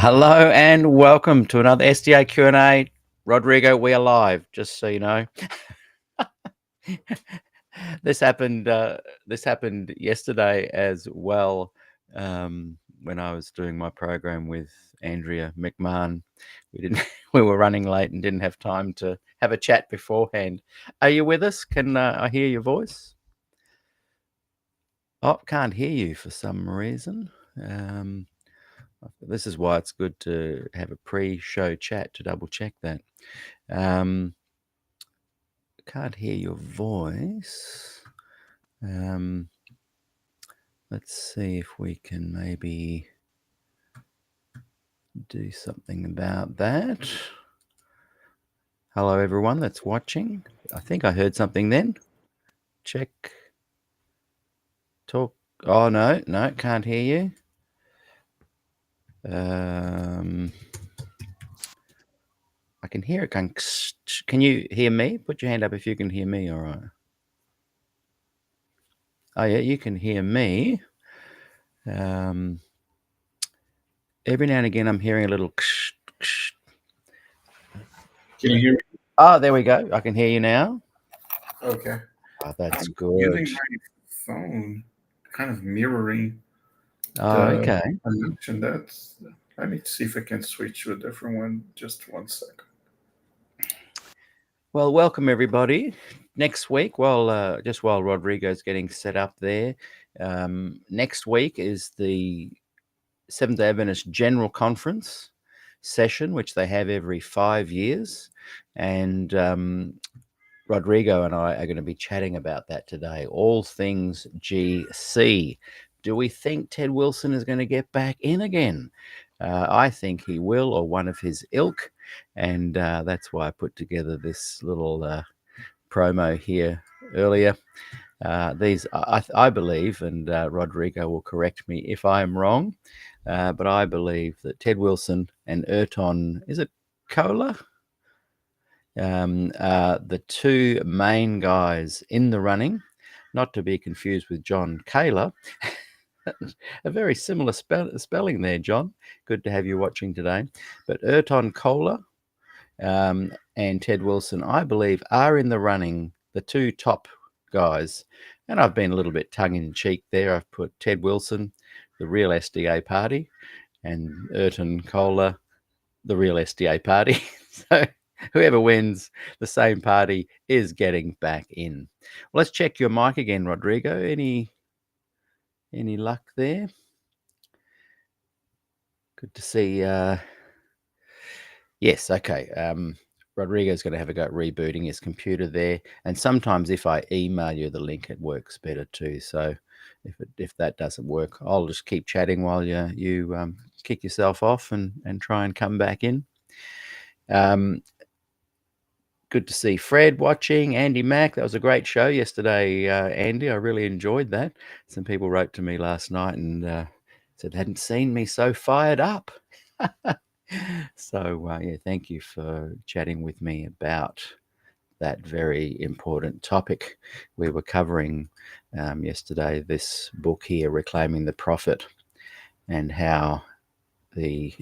Hello and welcome to another SDAQ&A. Rodrigo, we are live, just so you know. This happened yesterday as well, when I was doing my program with Andrea McMahon. We were running late and didn't have time to have a chat beforehand. Are you with us? Can I hear your voice? Oh, can't hear you for some reason. This is why it's good to have a pre-show chat to double check that. Can't hear your voice. Let's see if we can maybe do something about that. Hello, everyone that's watching. I think I heard something then. Check. Talk. Oh, no, can't hear you. I can hear it. Can you hear me? Put your hand up if you can hear me, all right. Oh, yeah, you can hear me. Every now and again, I'm hearing a little Can you hear me? Oh, there we go. I can hear you now. Okay. Oh, that's I'm good. using my phone, kind of mirroring Oh, the okay. connection. I need to see if I can switch to a different one. Just 1 second. Well, welcome everybody. Next week, just while Rodrigo's getting set up there, next week is the Seventh-day Adventist General Conference session, which they have every 5 years, and Rodrigo and I are going to be chatting about that today. All things GC. Do we think Ted Wilson is going to get back in again? I think he will, or one of his ilk, and that's why I put together this little promo here earlier. I believe, and Rodrigo will correct me if I am wrong, but I believe that Ted Wilson and Ayrton, is it Kohler? The two main guys in the running, not to be confused with John Kaler. A very similar spelling there, John. Good to have you watching today. But Ayrton Kohler and Ted Wilson, I believe, are in the running, the two top guys. And I've been a little bit tongue-in-cheek there. I've put Ted Wilson, the real SDA party, and Ayrton Kohler, the real SDA party. So whoever wins, the same party is getting back in. Well, let's check your mic again, Rodrigo. Any luck there? Good to see. Yes, okay. Rodrigo's going to have a go at rebooting his computer there. And sometimes if I email you the link, it works better too. So if that doesn't work, I'll just keep chatting while you kick yourself off and try and come back in. Good to see Fred watching, Andy Mack. That was a great show yesterday, Andy. I really enjoyed that. Some people wrote to me last night and said they hadn't seen me so fired up. So, yeah, thank you for chatting with me about that very important topic. We were covering yesterday this book here, Reclaiming the Prophet, and how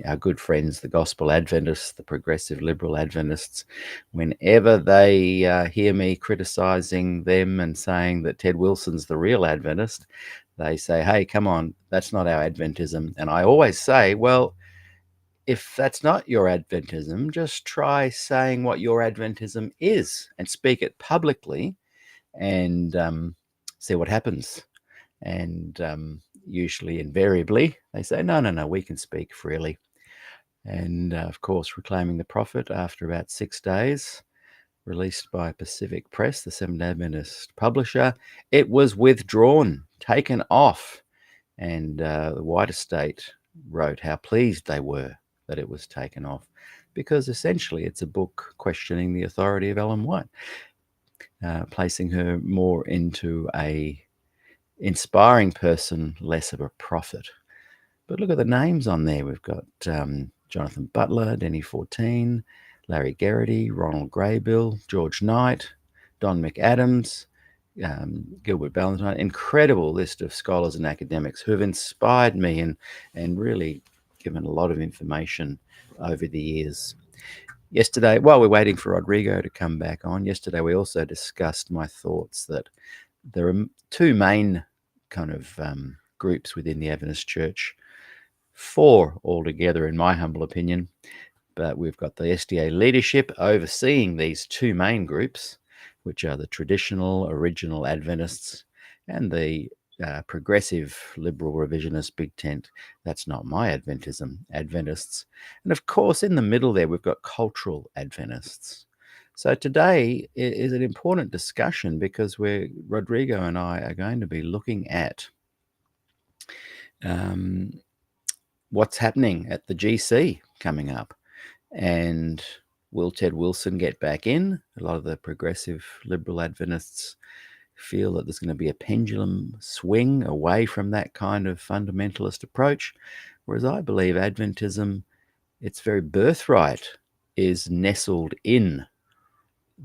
our good friends, the Gospel Adventists, the Progressive Liberal Adventists, whenever they hear me criticizing them and saying that Ted Wilson's the real Adventist, they say, hey, come on, that's not our Adventism. And I always say, well, if that's not your Adventism, just try saying what your Adventism is and speak it publicly and see what happens. And usually, invariably, they say, no, we can speak freely. And of course, Reclaiming the Prophet, after about 6 days, released by Pacific Press, the Seventh-day Adventist publisher, it was withdrawn, taken off. And the White Estate wrote how pleased they were that it was taken off, because essentially it's a book questioning the authority of Ellen White, placing her more into a inspiring person, less of a prophet. But look at the names on there. We've got Jonathan Butler, Denny 14, Larry Geraghty, Ronald Graybill, George Knight, Don McAdams, Gilbert Ballantyne. Incredible list of scholars and academics who have inspired me and really given a lot of information over the years. Yesterday, while we're waiting for Rodrigo to come back on, yesterday we also discussed my thoughts that there are two main kind of groups within the Adventist Church, four altogether, in my humble opinion. But we've got the SDA leadership overseeing these two main groups, which are the traditional original Adventists and the progressive liberal revisionist big tent. That's not my Adventists. And of course, in the middle there, we've got cultural Adventists. So today is an important discussion because Rodrigo and I are going to be looking at what's happening at the GC coming up. And will Ted Wilson get back in? A lot of the progressive liberal Adventists feel that there's going to be a pendulum swing away from that kind of fundamentalist approach, whereas I believe Adventism, its very birthright, is nestled in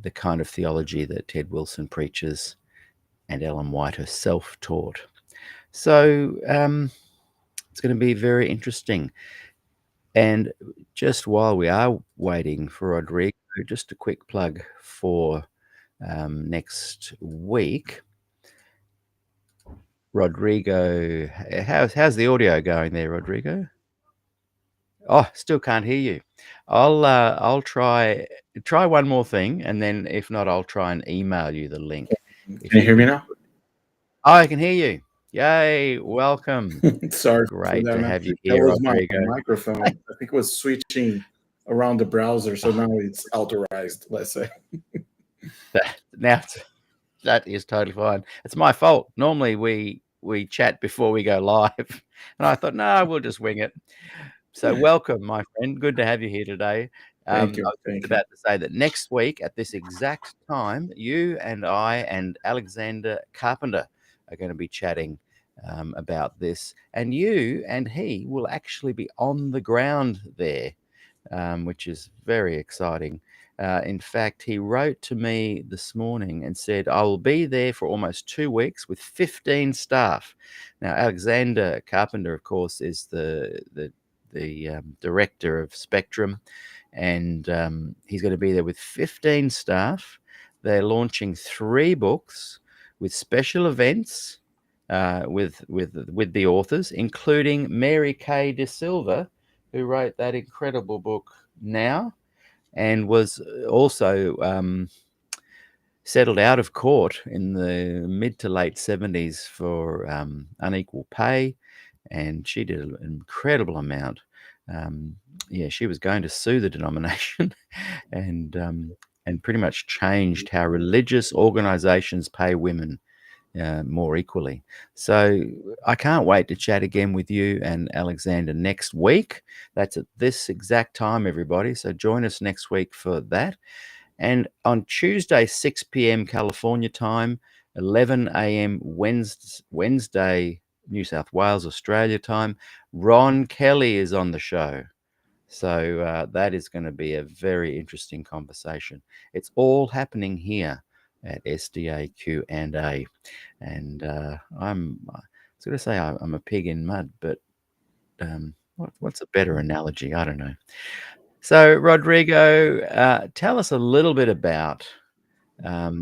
the kind of theology that Ted Wilson preaches and Ellen White herself taught. So it's going to be very interesting. And just while we are waiting for Rodrigo, just a quick plug for next week. Rodrigo, how's the audio going there, Rodrigo? Oh, still can't hear you. I'll try one more thing, and then if not, I'll try and email you the link. Can you hear me now? Oh, I can hear you. Yay! Welcome. Sorry, Great for that, to man. have you That here, was my Rodrigo. microphone. I think it was switching around the browser, so now it's authorized. Let's say. Now that is totally fine. It's my fault. Normally we chat before we go live, and I thought, no, we'll just wing it. So welcome, my friend. Good to have you here today. I Thank you. was just about to say that next week at this exact time, you and I and Alexander Carpenter are going to be chatting about this, and you and he will actually be on the ground there, which is very exciting. In fact, he wrote to me this morning and said, I will be there for almost 2 weeks with 15 staff. Now, Alexander Carpenter, of course, is the director of Spectrum, and he's going to be there with 15 staff. They're launching 3 books with special events with the authors, including Mary Kay De Silva, who wrote that incredible book Now, and was also settled out of court in the mid to late 70s for unequal pay, and she did an incredible amount. She was going to sue the denomination and pretty much changed how religious organizations pay women more equally. So I can't wait to chat again with you and Alexander next week. That's at this exact time, everybody. So join us next week for that. And on Tuesday, 6 p.m. California time, 11 a.m. Wednesday, New South Wales, Australia time, Ron Kelly is on the show. So that is going to be a very interesting conversation. It's all happening here at SDAQ&A. And I was going to say I'm a pig in mud, but what's a better analogy? I don't know. So, Rodrigo, tell us a little bit about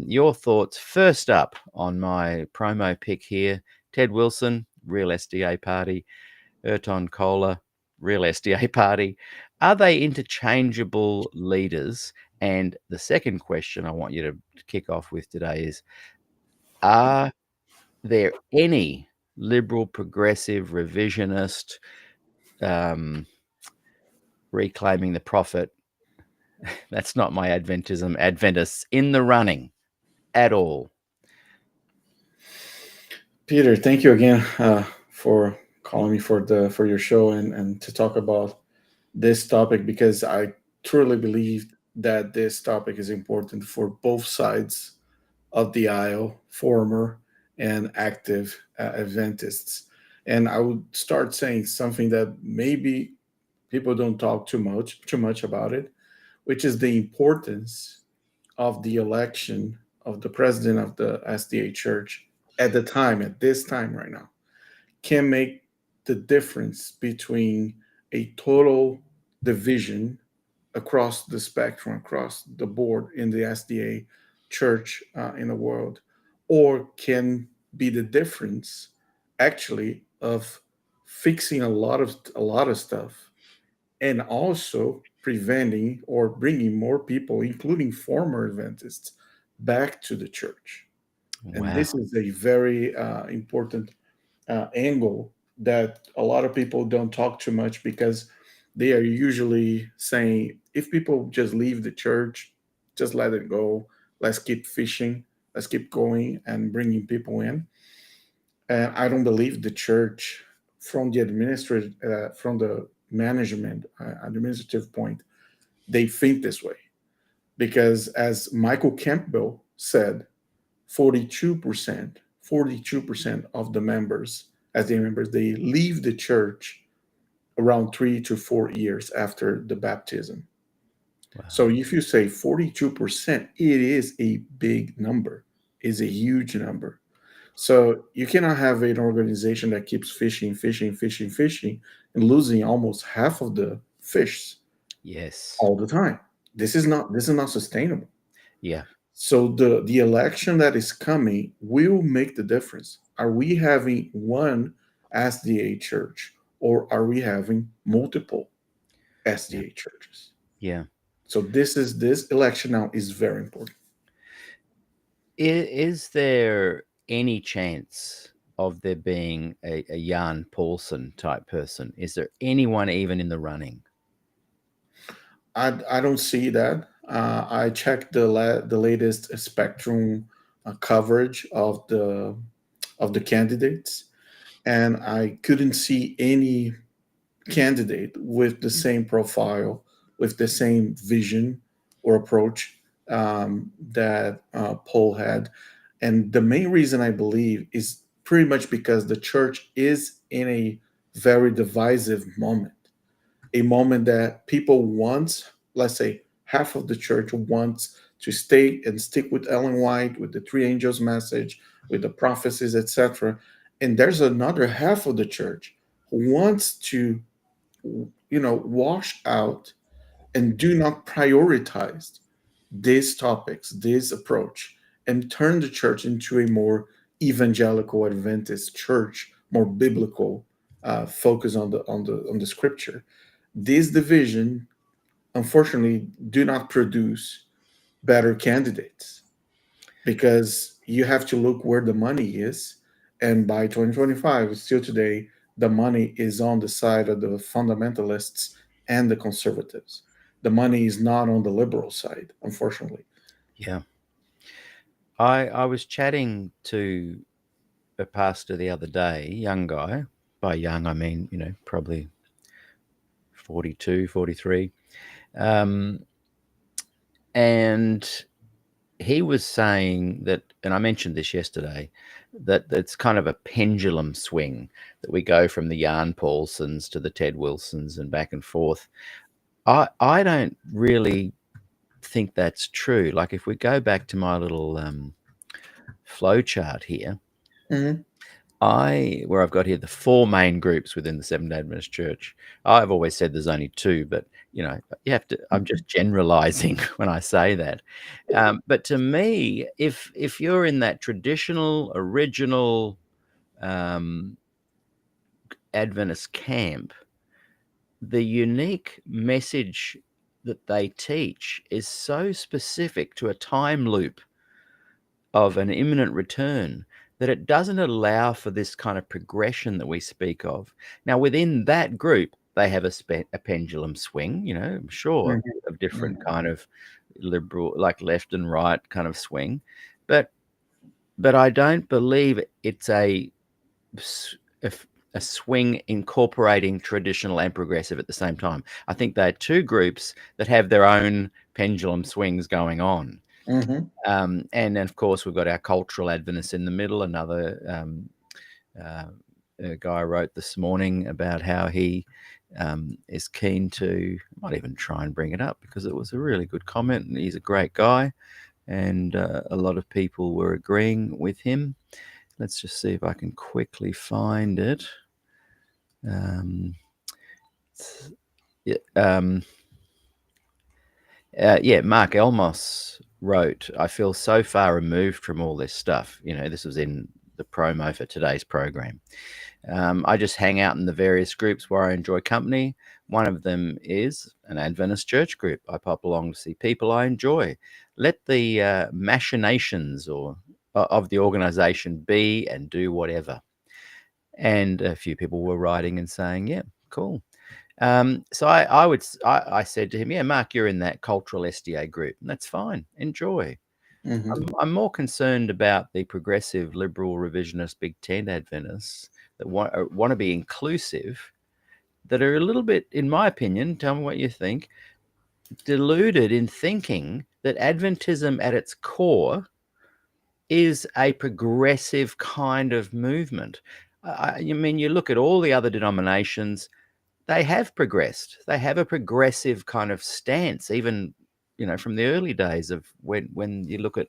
your thoughts. First up on my promo pick here, Ted Wilson, real SDA party, Erton Kohler, real SDA party. Are they interchangeable leaders? And the second question I want you to kick off with today is, are there any liberal, progressive, revisionist, reclaiming the prophet, that's not my Adventists in the running at all? Peter, thank you again for calling me for your show and to talk about this topic, because I truly believe that this topic is important for both sides of the aisle, former and active Adventists. And I would start saying something that maybe people don't talk too much about it, which is the importance of the election of the president of the SDA Church at this time right now, can make the difference between a total division across the spectrum, across the board in the SDA church in the world, or can be the difference actually of fixing a lot of stuff and also preventing or bringing more people, including former Adventists, back to the church. And Wow. this is a very important angle that a lot of people don't talk too much because they are usually saying if people just leave the church, just let it go. Let's keep fishing. Let's keep going and bringing people in. And I don't believe the church, from the management, administrative point, they think this way because, as Michael Campbell said, 42% of the members, as the members, they leave the church around 3 to 4 years after the baptism. Wow. So if you say 42%, it is a big number, is a huge number. So you cannot have an organization that keeps fishing, fishing, fishing, fishing, and losing almost half of the fish Yes. all the time. This is not sustainable. Yeah. So the election that is coming will make the difference. Are we having one SDA church or are we having multiple Yeah. SDA churches? Yeah. So this election now is very important. Is there any chance of there being a Jan Paulson type person? Is there anyone even in the running? I don't see that. I checked the latest Spectrum coverage of the candidates, and I couldn't see any candidate with the same profile, with the same vision or approach that Paul had. And the main reason I believe is pretty much because the church is in a very divisive moment, a moment that people want, let's say, half of the church wants to stay and stick with Ellen White, with the three angels message, with the prophecies, etc. And there's another half of the church who wants to wash out and do not prioritize these topics, this approach, and turn the church into a more evangelical Adventist church, more biblical, focus on the scripture. This division, unfortunately, do not produce better candidates because you have to look where the money is. And by 2025, still today, the money is on the side of the fundamentalists and the conservatives. The money is not on the liberal side, unfortunately. Yeah. I was chatting to a pastor the other day, young guy. By young, I mean, probably 42, 43. Um, and he was saying that, and I mentioned this yesterday, that it's kind of a pendulum swing that we go from the Jan Paulsons to the Ted Wilsons and back and forth. I don't really think that's true. Like if we go back to my little flow chart here, Mm-hmm. where I've got here the four main groups within the Seventh-day Adventist Church. I've always said there's only two, but you have to. I'm just generalizing when I say that. But to me, if you're in that traditional, original um, Adventist camp, the unique message that they teach is so specific to a time loop of an imminent return that it doesn't allow for this kind of progression that we speak of. Now, within that group, they have a pendulum swing, I'm sure, of different Mm-hmm. kind of liberal, like left and right kind of swing, but but I don't believe it's a, a swing incorporating traditional and progressive at the same time. I think they're two groups that have their own pendulum swings going on. Mm-hmm. And then, of course, we've got our cultural Adventists in the middle. Another uh, a guy wrote this morning about how he is keen to, I might even try and bring it up because it was a really good comment. And he's a great guy. And a lot of people were agreeing with him. Let's just see if I can quickly find it. Um, Mark Elmos wrote, I feel so far removed from all this stuff. This was in the promo for today's program. I just hang out in the various groups where I enjoy company. One of them is an Adventist church group. I pop along to see people I enjoy. Let the machinations of the organization be and do whatever. And a few people were writing and saying, yeah, cool. So I said to him, yeah, Mark, you're in that cultural SDA group, and that's fine. Enjoy. I'm more concerned about the progressive, liberal, revisionist, Big Tent Adventists that want to be inclusive, that are a little bit, in my opinion, tell me what you think, deluded in thinking that Adventism at its core is a progressive kind of movement. You look at all the other denominations, they have progressed. They have a progressive kind of stance, even from the early days of when you look at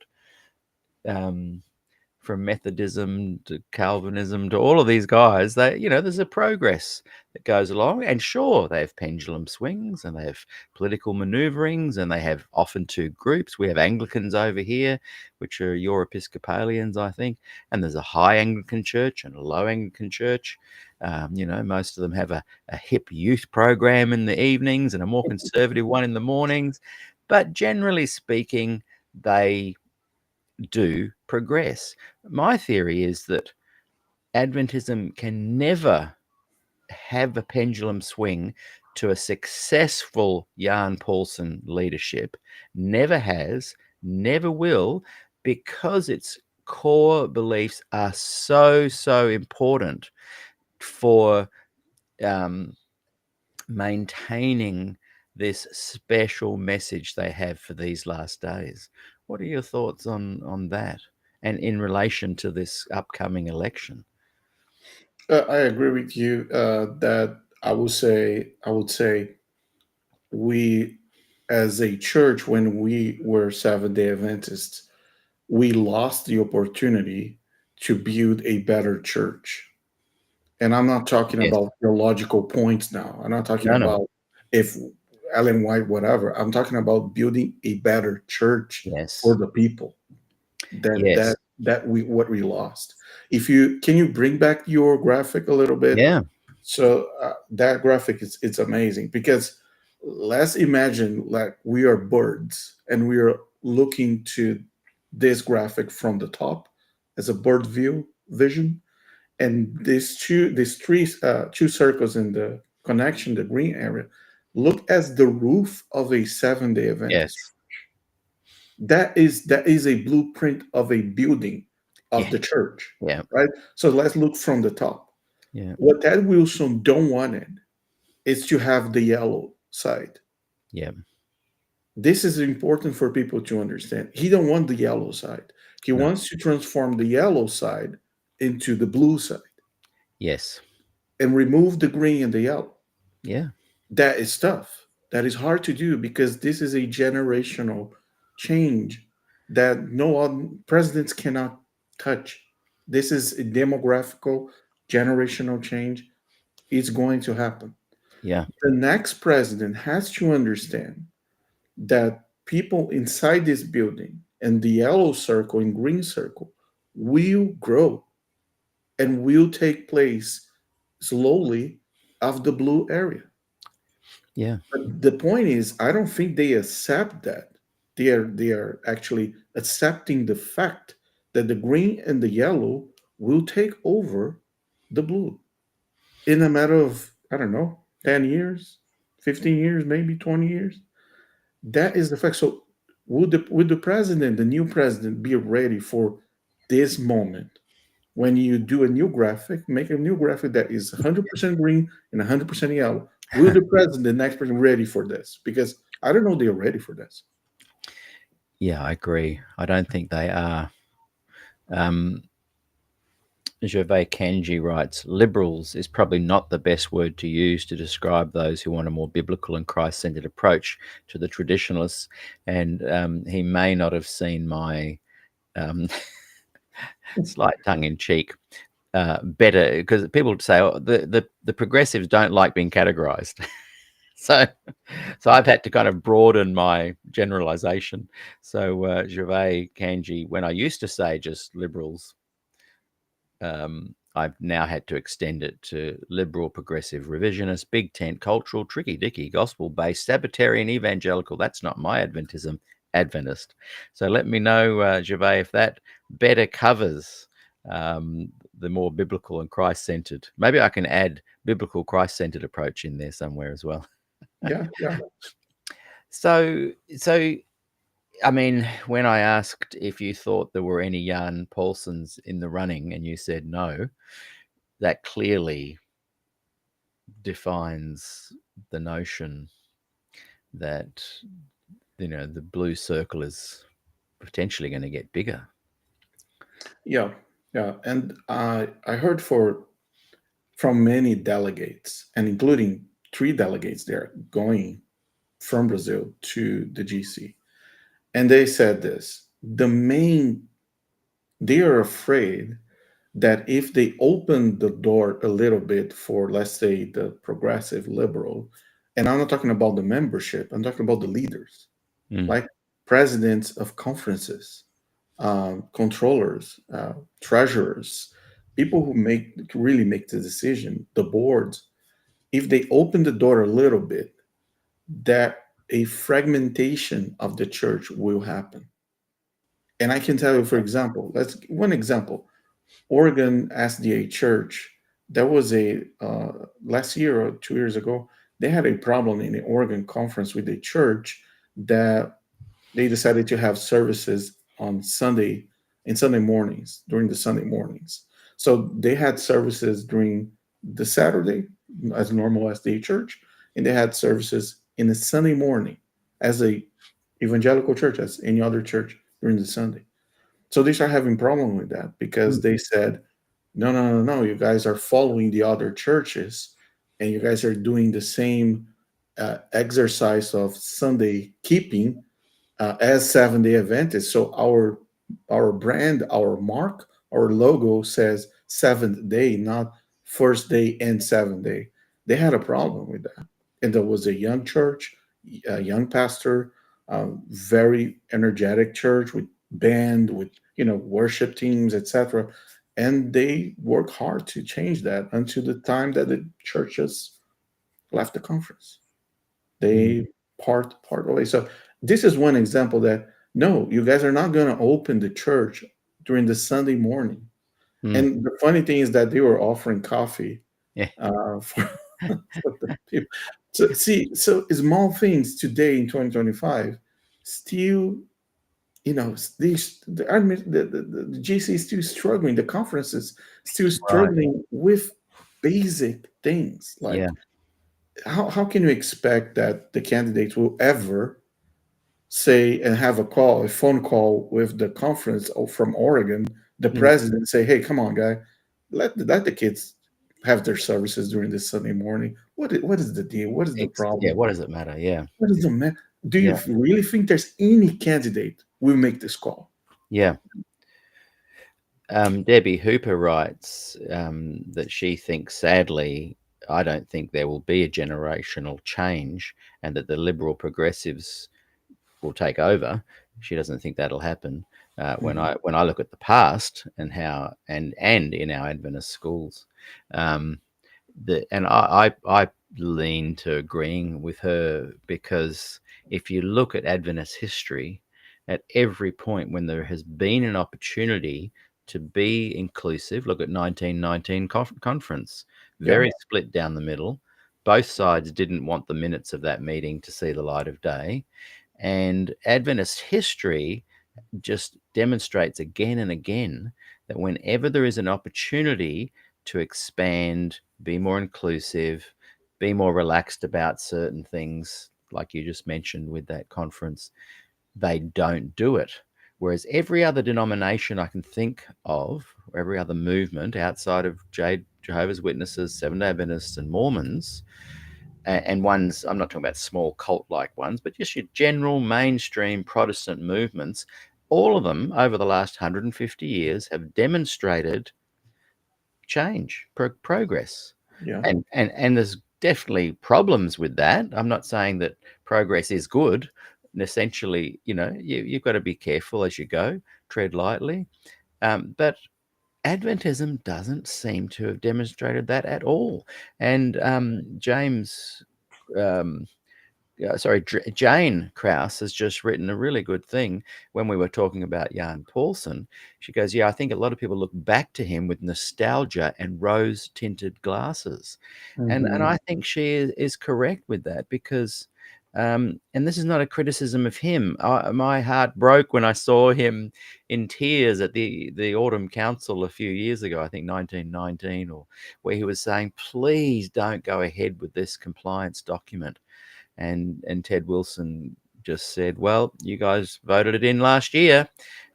from Methodism to Calvinism to all of these guys, there's a progress that goes along. And sure, they have pendulum swings and they have political maneuverings and they have often two groups. We have Anglicans over here, which are your Episcopalians, I think, and there's a high Anglican church and a low Anglican church. Most of them have a hip youth program in the evenings and a more conservative one in the mornings. But generally speaking, they do progress. My theory is that Adventism can never have a pendulum swing to a successful Jan Paulson leadership, never has, never will, because its core beliefs are so important for maintaining this special message they have for these last days. What are your thoughts on that, and in relation to this upcoming election? I agree with you that I would say we, as a church, when we were Seventh-day Adventists, we lost the opportunity to build a better church. And I'm not talking Yes. about theological points now. I'm not talking No. about if Ellen White, whatever. I'm talking about building a better church for Yes. the people. That Yes. that that we what we lost. If you can you bring back your graphic a little bit? Yeah. So that graphic is it's amazing because let's imagine like we are birds and we are looking to this graphic from the top as a bird view vision, and these three two circles in the connection, the green area, look as the roof of a 7-day Adventist. Yes. That is a blueprint of a building of Yeah. the church, Yeah. right? So let's look from the top. Yeah. What Ted Wilson don't want it is to have the yellow side. Yeah. This is important for people to understand. He don't want the yellow side. He No. wants to transform the yellow side into the blue side Yes. and remove the green and the yellow. Yeah. That is tough. That is hard to do because this is a generational change that no other presidents cannot touch. This is a demographical generational change. It's going to happen. Yeah. The next president has to understand that people inside this building and the yellow circle and green circle will grow and will take place slowly of the blue area. Yeah. But the point is, I don't think they accept that. They are actually accepting the fact that the green and the yellow will take over the blue in a matter of, I don't know, 10 years, 15 years, maybe 20 years. That is the fact. So would the president, the new president, be ready for this moment? When you do a new graphic, make a new graphic that is 100% green and 100% yellow. Will the president, the next person, ready for this? Because I don't know they're ready for this. Yeah, I agree. I don't think they are. Um, Gervais Kanji writes, liberals is probably not the best word to use to describe those who want a more biblical and Christ-centered approach to the traditionalists. And he may not have seen my um, slight tongue-in-cheek. better, because people say, oh, the progressives don't like being categorized. So I've had to kind of broaden my generalization. So Gervais, Kanji, when I used to say just liberals, I've now had to extend it to liberal, progressive, revisionist, big tent, cultural, tricky dicky, gospel based, Sabbatarian, evangelical. That's not my Adventism, Adventist. So let me know, Gervais, if that better covers the more biblical and Christ centered. Maybe I can add biblical, Christ centered approach in there somewhere as well. Yeah, yeah, So, I mean, when I asked if you thought there were any Jan Paulsons in the running and you said no, that clearly defines the notion that, the blue circle is potentially going to get bigger. yeah, yeah. And I heard from many delegates, and including three delegates there going from Brazil to the GC, and they said this: they are afraid that if they open the door a little bit for, let's say, the progressive liberal, and I'm not talking about the membership, I'm talking about the leaders, Mm, like presidents of conferences, controllers, treasurers, people who really make the decision, the boards. If they open the door a little bit, that a fragmentation of the church will happen. And I can tell you, for example, let's one example. Oregon SDA Church, there was a last year or 2 years ago, they had a problem in the Oregon conference with a church that they decided to have services on Sunday in Sunday mornings during the Sunday mornings. So they had services during the Saturday as normal SDA church, and they had services in the Sunday morning as a evangelical church, as any other church during the Sunday. So they start having problem with that because mm, they said, no, no, no, no, you guys are following the other churches, and you guys are doing the same exercise of Sunday keeping as 7 Day Adventists. So our brand, our mark, our logo says seventh day, not first day and seventh day. They had a problem with that, and there was a young church, a young pastor, very energetic church with band, with worship teams, etc. And they worked hard to change that until the time that the churches left the conference. mm, They part away. So this is one example that no, you guys are not going to open the church during the Sunday morning. mm. And the funny thing is that they were offering coffee Yeah, for, for the people. So see, so small things today in 2025 still, these the GC is still struggling. The conferences still right. struggling with basic things Yeah. like how can you expect that the candidates will ever say and have a phone call with the conference from Oregon, the Mm. president say, "Hey, come on, guy, let the kids have their services during this Sunday morning. What is the deal? What is the Yeah. problem? What does it matter? Yeah. What is the man? Do you Yeah. really think there's any candidate will make this call?" Yeah. Debbie Hooper writes that she thinks, sadly, I don't think there will be a generational change and that the liberal progressives will take over. She doesn't think that'll happen. Mhm. When I look at the past and how and in our Adventist schools, um, and I lean to agreeing with her, because if you look at Adventist history, at every point when there has been an opportunity to be inclusive, look at 1919 conference, Yeah, very split down the middle. Both sides didn't want the minutes of that meeting to see the light of day. And Adventist history just demonstrates again and again that whenever there is an opportunity to expand, be more inclusive, be more relaxed about certain things, like you just mentioned with that conference, they don't do it. Whereas every other denomination I can think of, or every other movement outside of Jehovah's Witnesses, Seventh day Adventists, and Mormons, and ones, I'm not talking about small cult like ones, but just your general mainstream Protestant movements, all of them over the last 150 years have demonstrated change, progress. Yeah. And there's definitely problems with that. I'm not saying that progress is good. And essentially, you've got to be careful as you go, tread lightly. But Adventism doesn't seem to have demonstrated that at all. And James, um, Jane Krause has just written a really good thing when we were talking about Jan Paulsen. She goes, yeah, I think a lot of people look back to him with nostalgia and rose-tinted glasses. And Mm-hmm. I think she is correct with that because, and this is not a criticism of him. My heart broke when I saw him in tears at the Autumn Council a few years ago, I think 1919, or where he was saying, please don't go ahead with this compliance document. And Ted Wilson just said, well, you guys voted it in last year,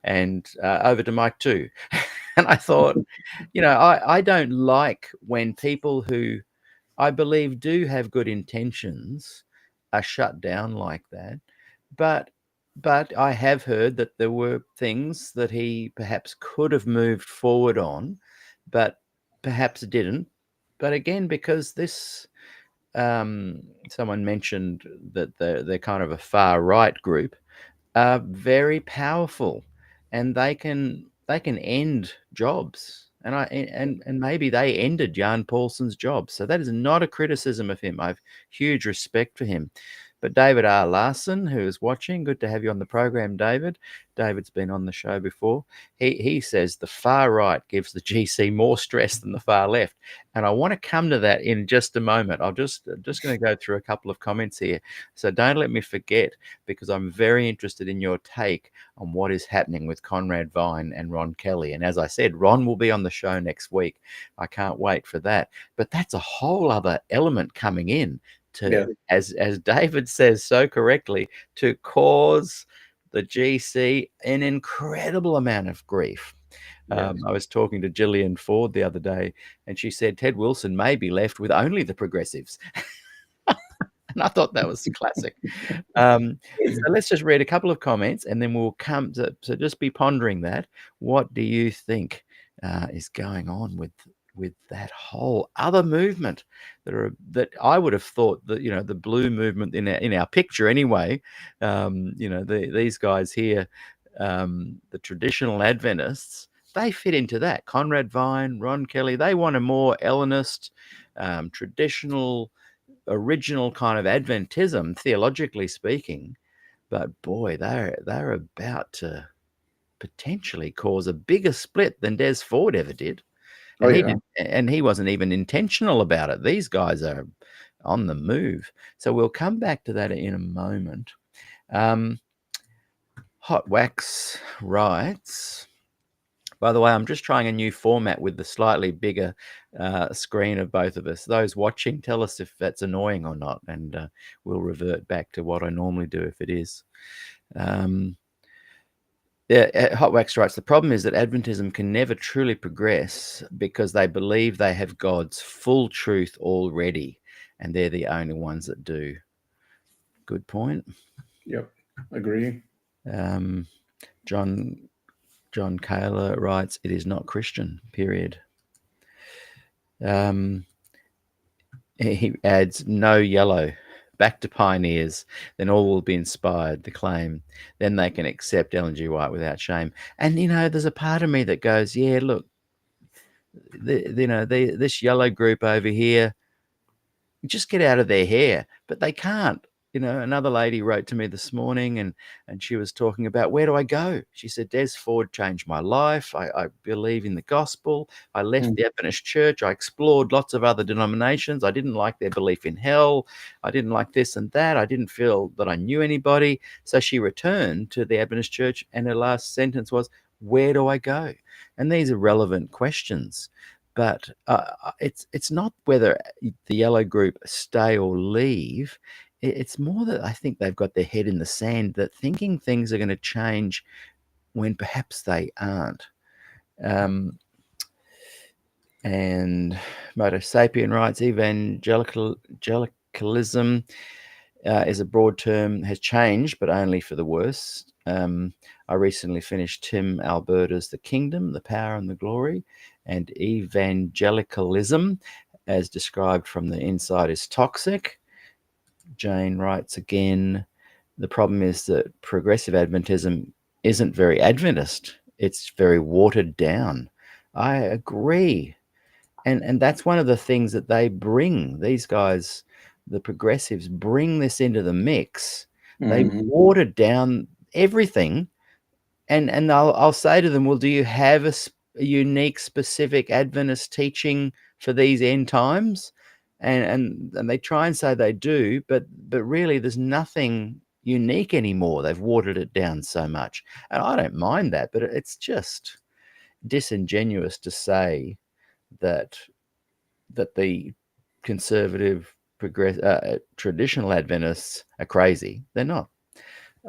and over to Mike too. And I thought, I don't like when people who I believe do have good intentions are shut down like that. But I have heard that there were things that he perhaps could have moved forward on, but perhaps didn't. But again, because this someone mentioned that they're kind of a far right group, are very powerful, and they can end jobs. And maybe they ended Jan Paulsen's job. So that is not a criticism of him. I have huge respect for him. But David R. Larson, who is watching, good to have you on the program, David. David's been on the show before. He says the far right gives the GC more stress than the far left. And I want to come to that in just a moment. I'm just going to go through a couple of comments here. So don't let me forget, because I'm very interested in your take on what is happening with Conrad Vine and Ron Kelly. And as I said, Ron will be on the show next week. I can't wait for that. But that's a whole other element coming in to, as David says so correctly, to cause the GC an incredible amount of grief. I was talking to Gillian Ford the other day, and she said Ted Wilson may be left with only the progressives. And I thought that was classic. So let's just read a couple of comments, and then we'll come to, so just be pondering that. What do you think is going on with that whole other movement that I would have thought that, the blue movement in our picture anyway, these guys here, the traditional Adventists, they fit into that. Conrad Vine, Ron Kelly, they want a more Ellenist, traditional, original kind of Adventism, theologically speaking. But boy, they're about to potentially cause a bigger split than Des Ford ever did. And he wasn't even intentional about it. These guys are on the move. So we'll come back to that in a moment. Hot Wax writes, by the way, I'm just trying a new format with the slightly bigger screen of both of us. Those watching, tell us if that's annoying or not, and we'll revert back to what I normally do if it is. Hot Wax writes, the problem is that Adventism can never truly progress because they believe they have God's full truth already, and they're the only ones that do. Good point. Yep, agree. John Kaler writes, it is not Christian, period. He adds, no yellow. Back to pioneers, then all will be inspired, the claim. Then they can accept Ellen G. White without shame. And, there's a part of me that goes, yeah, look, this yellow group over here, just get out of their hair. But they can't. Another lady wrote to me this morning, and she was talking about, where do I go? She said, Des Ford changed my life. I believe in the gospel. I left the Adventist church. I explored lots of other denominations. I didn't like their belief in hell. I didn't like this and that. I didn't feel that I knew anybody. So she returned to the Adventist church, and her last sentence was, where do I go? And these are relevant questions. But it's not whether the yellow group stay or leave. It's more that I think they've got their head in the sand, that thinking things are going to change when perhaps they aren't. And Moto Sapien writes, evangelicalism is a broad term, has changed, but only for the worse. I recently finished Tim Alberta's The Kingdom, the Power and the Glory, and Evangelicalism, as described from the inside, is toxic. Jane writes again, the problem is that progressive Adventism isn't very Adventist. It's very watered down. I agree. And that's one of the things that they bring. These guys, the progressives, bring this into the mix. They Mhm. water down everything, and I'll say to them, well, do you have a unique, specific Adventist teaching for these end times? And they try and say they do, but really, there's nothing unique anymore. They've watered it down so much, and I don't mind that, but it's just disingenuous to say that the conservative, traditional Adventists are crazy. They're not.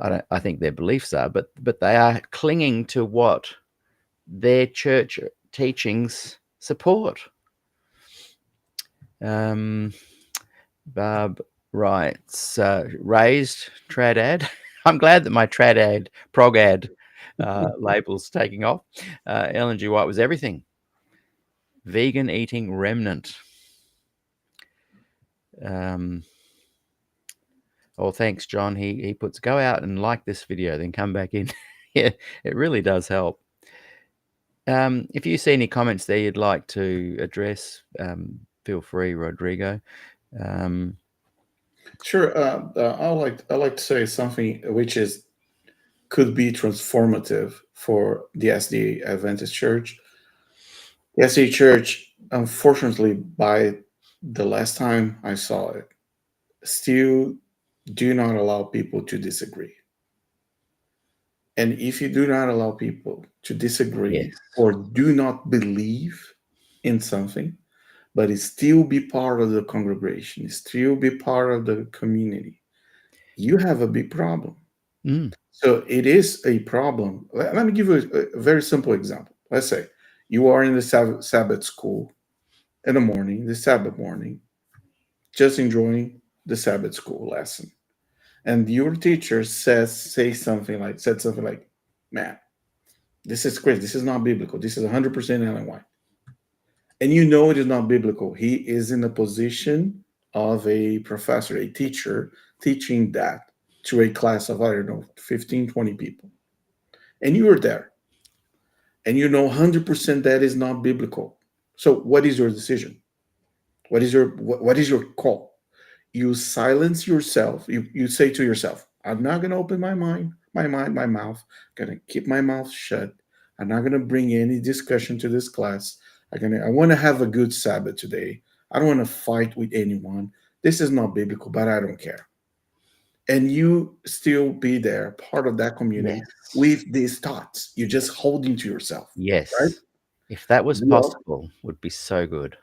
I think their beliefs are, but they are clinging to what their church teachings support. Um, Barb writes, raised trad ad. I'm glad that my trad ad, prog ad label's taking off. Ellen G. White was everything. Vegan eating remnant. Oh, thanks, John. He puts, go out and like this video, then come back in. Yeah, it really does help. If you see any comments there you'd like to address, feel free, Rodrigo. Sure. I like to say something which is could be transformative for the SDA Adventist Church. The SDA Church, unfortunately, by the last time I saw it, still do not allow people to disagree. And if you do not allow people to disagree Yes. or do not believe in something, but it still be part of the congregation, still be part of the community, you have a big problem. Mm, So it is a problem. Let me give you a very simple example. Let's say you are in the Sabbath school in the morning, the Sabbath morning, just enjoying the Sabbath school lesson. And your teacher said something like, man, this is crazy. This is not biblical. This is 100% Ellen White. And you know it is not biblical. He is in a position of a professor, a teacher, teaching that to a class of, I don't know, 15, 20 people. And you are there and you know 100% that is not biblical. So what is your decision? What is your call? You silence yourself. You say to yourself, I'm not going to open my mouth. I'm going to keep my mouth shut. I'm not going to bring any discussion to this class. I want to have a good Sabbath today. I don't want to fight with anyone. This is not biblical, but I don't care. And you still be there, part of that community yes. with these thoughts. You're just holding to yourself, right? Yes. If that was Well, possible, would be so good.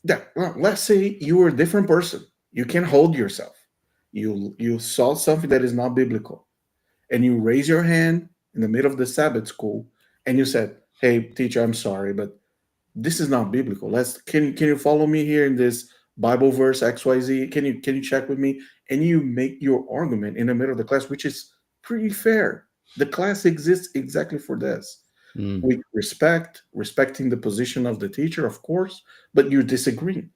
yeah. Well, let's say you were a different person. You can hold yourself. You saw something that is not biblical, and you raise your hand in the middle of the Sabbath school, and you said, "Hey, teacher, I'm sorry, but this is not biblical. Can you follow me here in this Bible verse XYZ? Can you check with me?" And you make your argument in the middle of the class, which is pretty fair. The class exists exactly for this. Mm, With respecting the position of the teacher, of course, but you're disagreeing.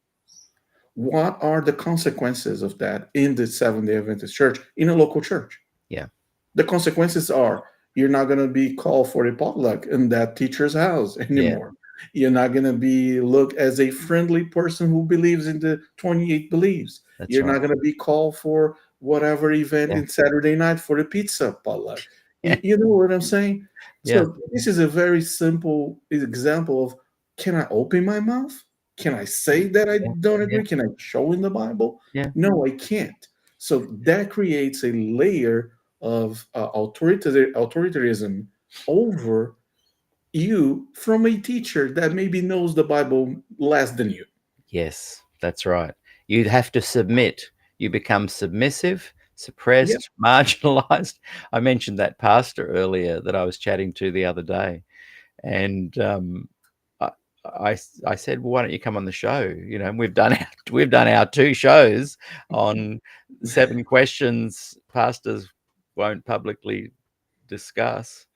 What are the consequences of that in the Seventh Day Adventist Church, in a local church? yeah. The consequences are you're not going to be called for a potluck in that teacher's house Yeah. anymore. You're not going to be looked as a friendly person who believes in the 28 beliefs. That's You're right. not going to be called for whatever event Yeah. in Saturday night for a pizza potluck. Yeah. You know what I'm saying? Yeah. So this is a very simple example of, can I open my mouth? Can I say that I Yeah. don't Yeah. agree? Can I show in the Bible? Yeah. No, I can't. So that creates a layer of authoritarianism over you from a teacher that maybe knows the Bible less than you. Yes, that's right. You have to submit. You become submissive, Yeah. suppressed, marginalized. I mentioned that pastor earlier that I was chatting to the other day, and I, I said, well, "Why don't you come on the show?" You know, we've done our two shows on 7 questions pastors won't publicly discuss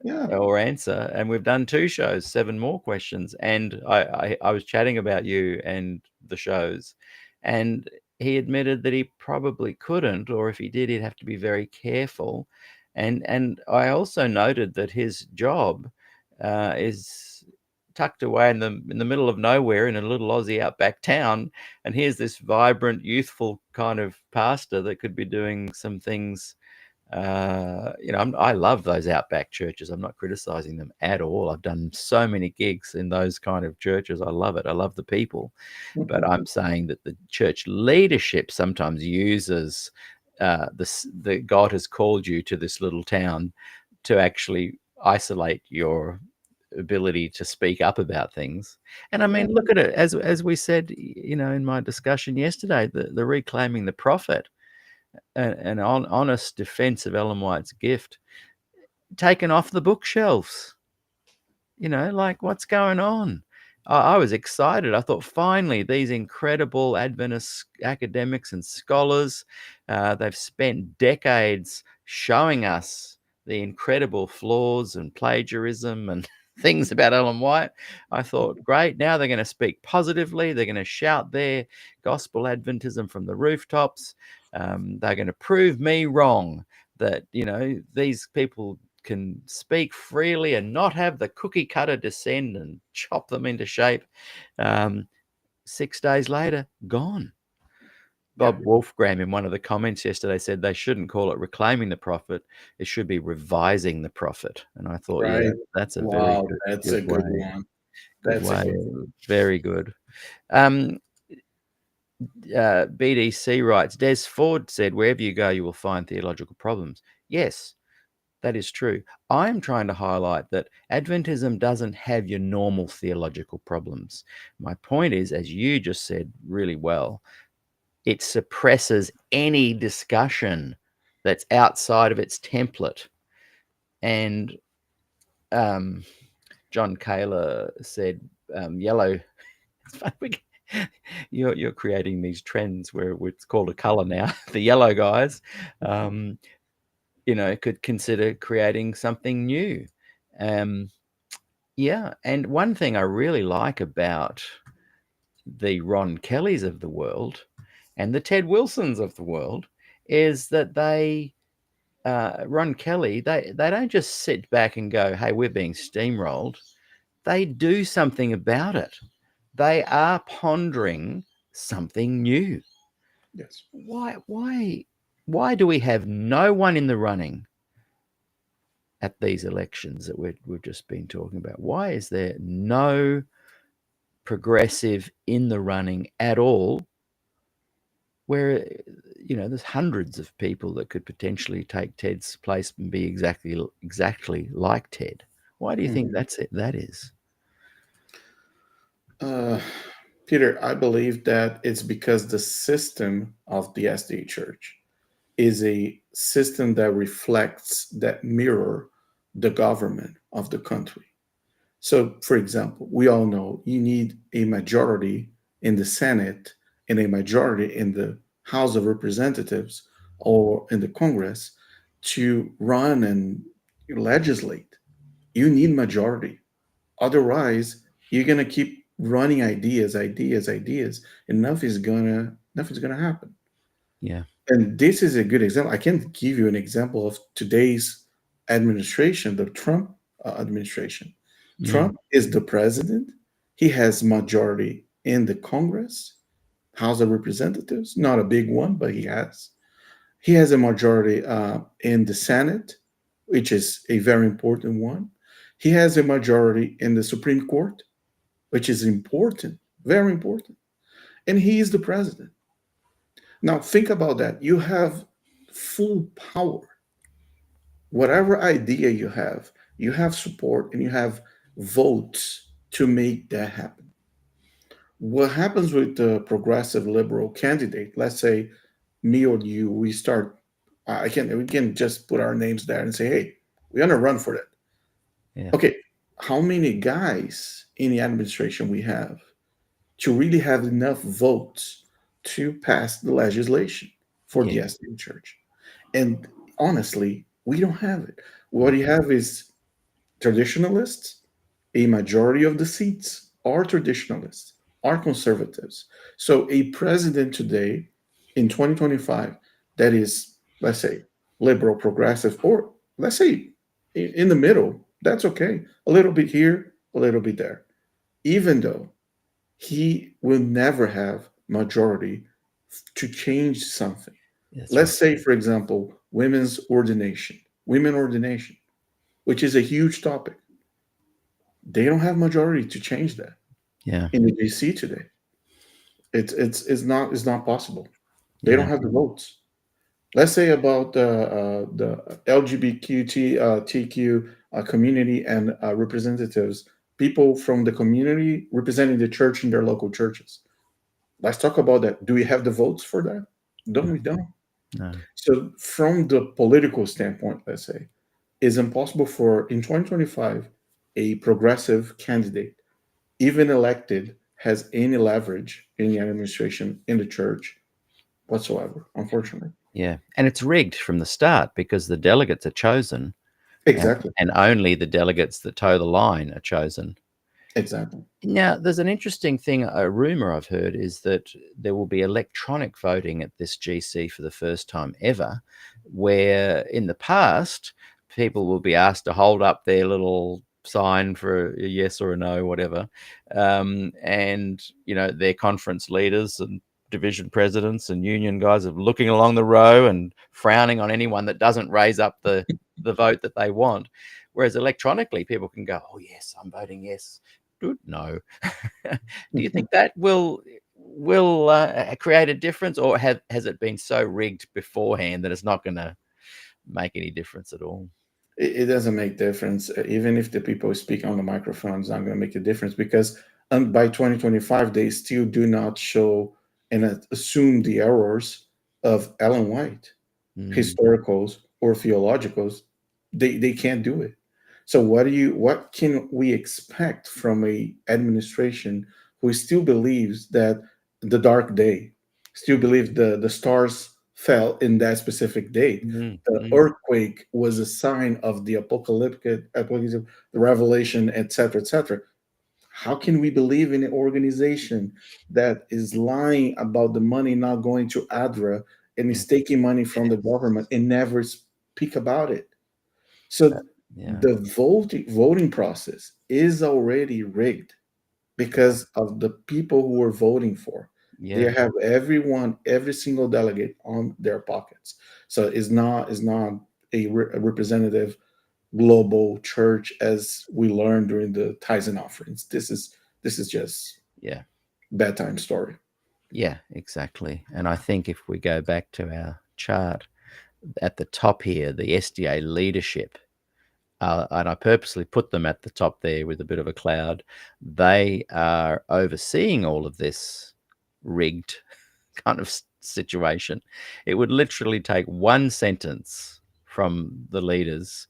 Yeah. or answer, and we've done 2 shows, 7 more questions, and I was chatting about you and the shows, and he admitted that he probably couldn't, or if he did, he'd have to be very careful, and I also noted that his job, is tucked away in the middle of nowhere in a little Aussie outback town, and here's this vibrant, youthful kind of pastor that could be doing some things. I love those outback churches. I'm not criticizing them at all. I've done so many gigs in those kind of churches. I love it. I love the people. But Mhm. I'm saying that the church leadership sometimes uses the God has called you to this little town to actually isolate your ability to speak up about things. And I Yeah. mean, look at it as we said, in my discussion yesterday, the reclaiming the prophet, an honest defense of Ellen White's gift, taken off the bookshelves. Like, what's going on? I was excited. I thought, finally, these incredible Adventist academics and scholars, they've spent decades showing us the incredible flaws and plagiarism and things about Ellen White. I thought, great, now they're going to speak positively. They're going to shout their gospel Adventism from the rooftops. They're going to prove me wrong that, these people can speak freely and not have the cookie cutter descend and chop them into shape. Um, 6 days later, gone. Yeah. Bob Wolfgram, in one of the comments yesterday, said they shouldn't call it reclaiming the prophet. It should be revising the prophet. And I thought, yeah, Right. that's a very Wow. good, That's good a good way. one. Good That's a way. good. Very good. Um, BDC writes, Des Ford said, wherever you go, you will find theological problems. Yes, that is true. I am trying to highlight that Adventism doesn't have your normal theological problems. My point is, as you just said really well, it suppresses any discussion that's outside of its template. And John Kaler said, yellow. You're creating these trends where it's called a color now. The yellow guys, um, could consider creating something new. Um, yeah, and one thing I really like about the Ron Kellys of the world and the Ted Wilsons of the world is that Ron Kelly, they don't just sit back and go, "Hey, we're being steamrolled." They do something about it. They are pondering something new. Yes. Why do we have no one in the running at these elections that we've just been talking about? Why is there no progressive in the running at all, where there's hundreds of people that could potentially take Ted's place and be exactly like Ted? Why do you think Mhm. that is? Uh, Peter, I believe that it's because the system of the SDA Church is a system that reflects, that mirror the government of the country. So, for example, we all know you need a majority in the Senate and a majority in the House of Representatives or in the Congress to run and legislate. You need majority. Otherwise, you're gonna keep running ideas, ideas, ideas, and nothing's gonna happen. Yeah. And this is a good example. I can give you an example of today's administration, the Trump administration. Mm. Trump is the president. He has majority in the Congress, House of Representatives, not a big one, but he has. He has a majority in the Senate, which is a very important one. He has a majority in the Supreme Court, which is important, very important. And he is the president. Now, think about that. You have full power. Whatever idea you have support and you have votes to make that happen. What happens with the progressive liberal candidate? Let's say me or you, we can just put our names there and say, hey, we're gonna run for it. Yeah. Okay, how many guys in the administration we have to really have enough votes to pass the legislation for Yeah. the SDA Church? And honestly, We don't have it. What you have is traditionalists. A majority of the seats are traditionalists, are conservatives. So a president today in 2025 that is, let's say, liberal, progressive, or let's say in the middle, that's okay. A little bit here, a little bit there. Even though he will never have majority to change something. That's right. Let's say, for example, women ordination, which is a huge topic. They don't have majority to change that Yeah. in the GC today. It's not possible. They don't Yeah. have the votes. Let's say about the LGBTQ community and representatives, people from the community representing the church in their local churches. Let's talk about that. Do we have the votes for that? No, we don't. No. So, from the political standpoint, let's say, it's impossible for in 2025 a progressive candidate, even elected, has any leverage in the administration in the church whatsoever, unfortunately. Yeah. And it's rigged from the start because the delegates are chosen, Exactly. and only the delegates that toe the line are chosen. Exactly. Now, there's an interesting thing, a rumor I've heard is that there will be electronic voting at this GC for the first time ever, where in the past, people will be asked to hold up their little sign for a yes or a no, whatever. And, their conference leaders and division presidents and union guys are looking along the row and frowning on anyone that doesn't raise up the vote that they want. Whereas electronically, people can go, oh, yes, I'm voting yes. Good. No. Do you think that will create a difference, or has it been so rigged beforehand that it's not going to make any difference at all? It doesn't make difference. Even if the people speak on the microphone, it's not going to make a difference because by 2025, they still do not show and assume the errors of Ellen White, Mm, historicals or theologicals. They can't do it. So what can we expect from a administration who still believes that the dark day, still believes the stars fell in that specific date, mm, the mm. earthquake was a sign of the apocalypse, the revelation, etc., etc. How can we believe in an organization that is lying about the money not going to ADRA and Mm. is taking money from the government and never speak about it? So Yeah, the voting process is already rigged because of the people who are voting for. They yeah, have every single delegate on their pockets. So it's not a representative global church as we learned during the tithes and offerings. This is just yeah, bedtime story. yeah, exactly. And I think if we go back to our chart at the top here, the SDA leadership, and I purposely put them at the top there with a bit of a cloud, they are overseeing all of this rigged kind of situation. It would literally take one sentence from the leaders: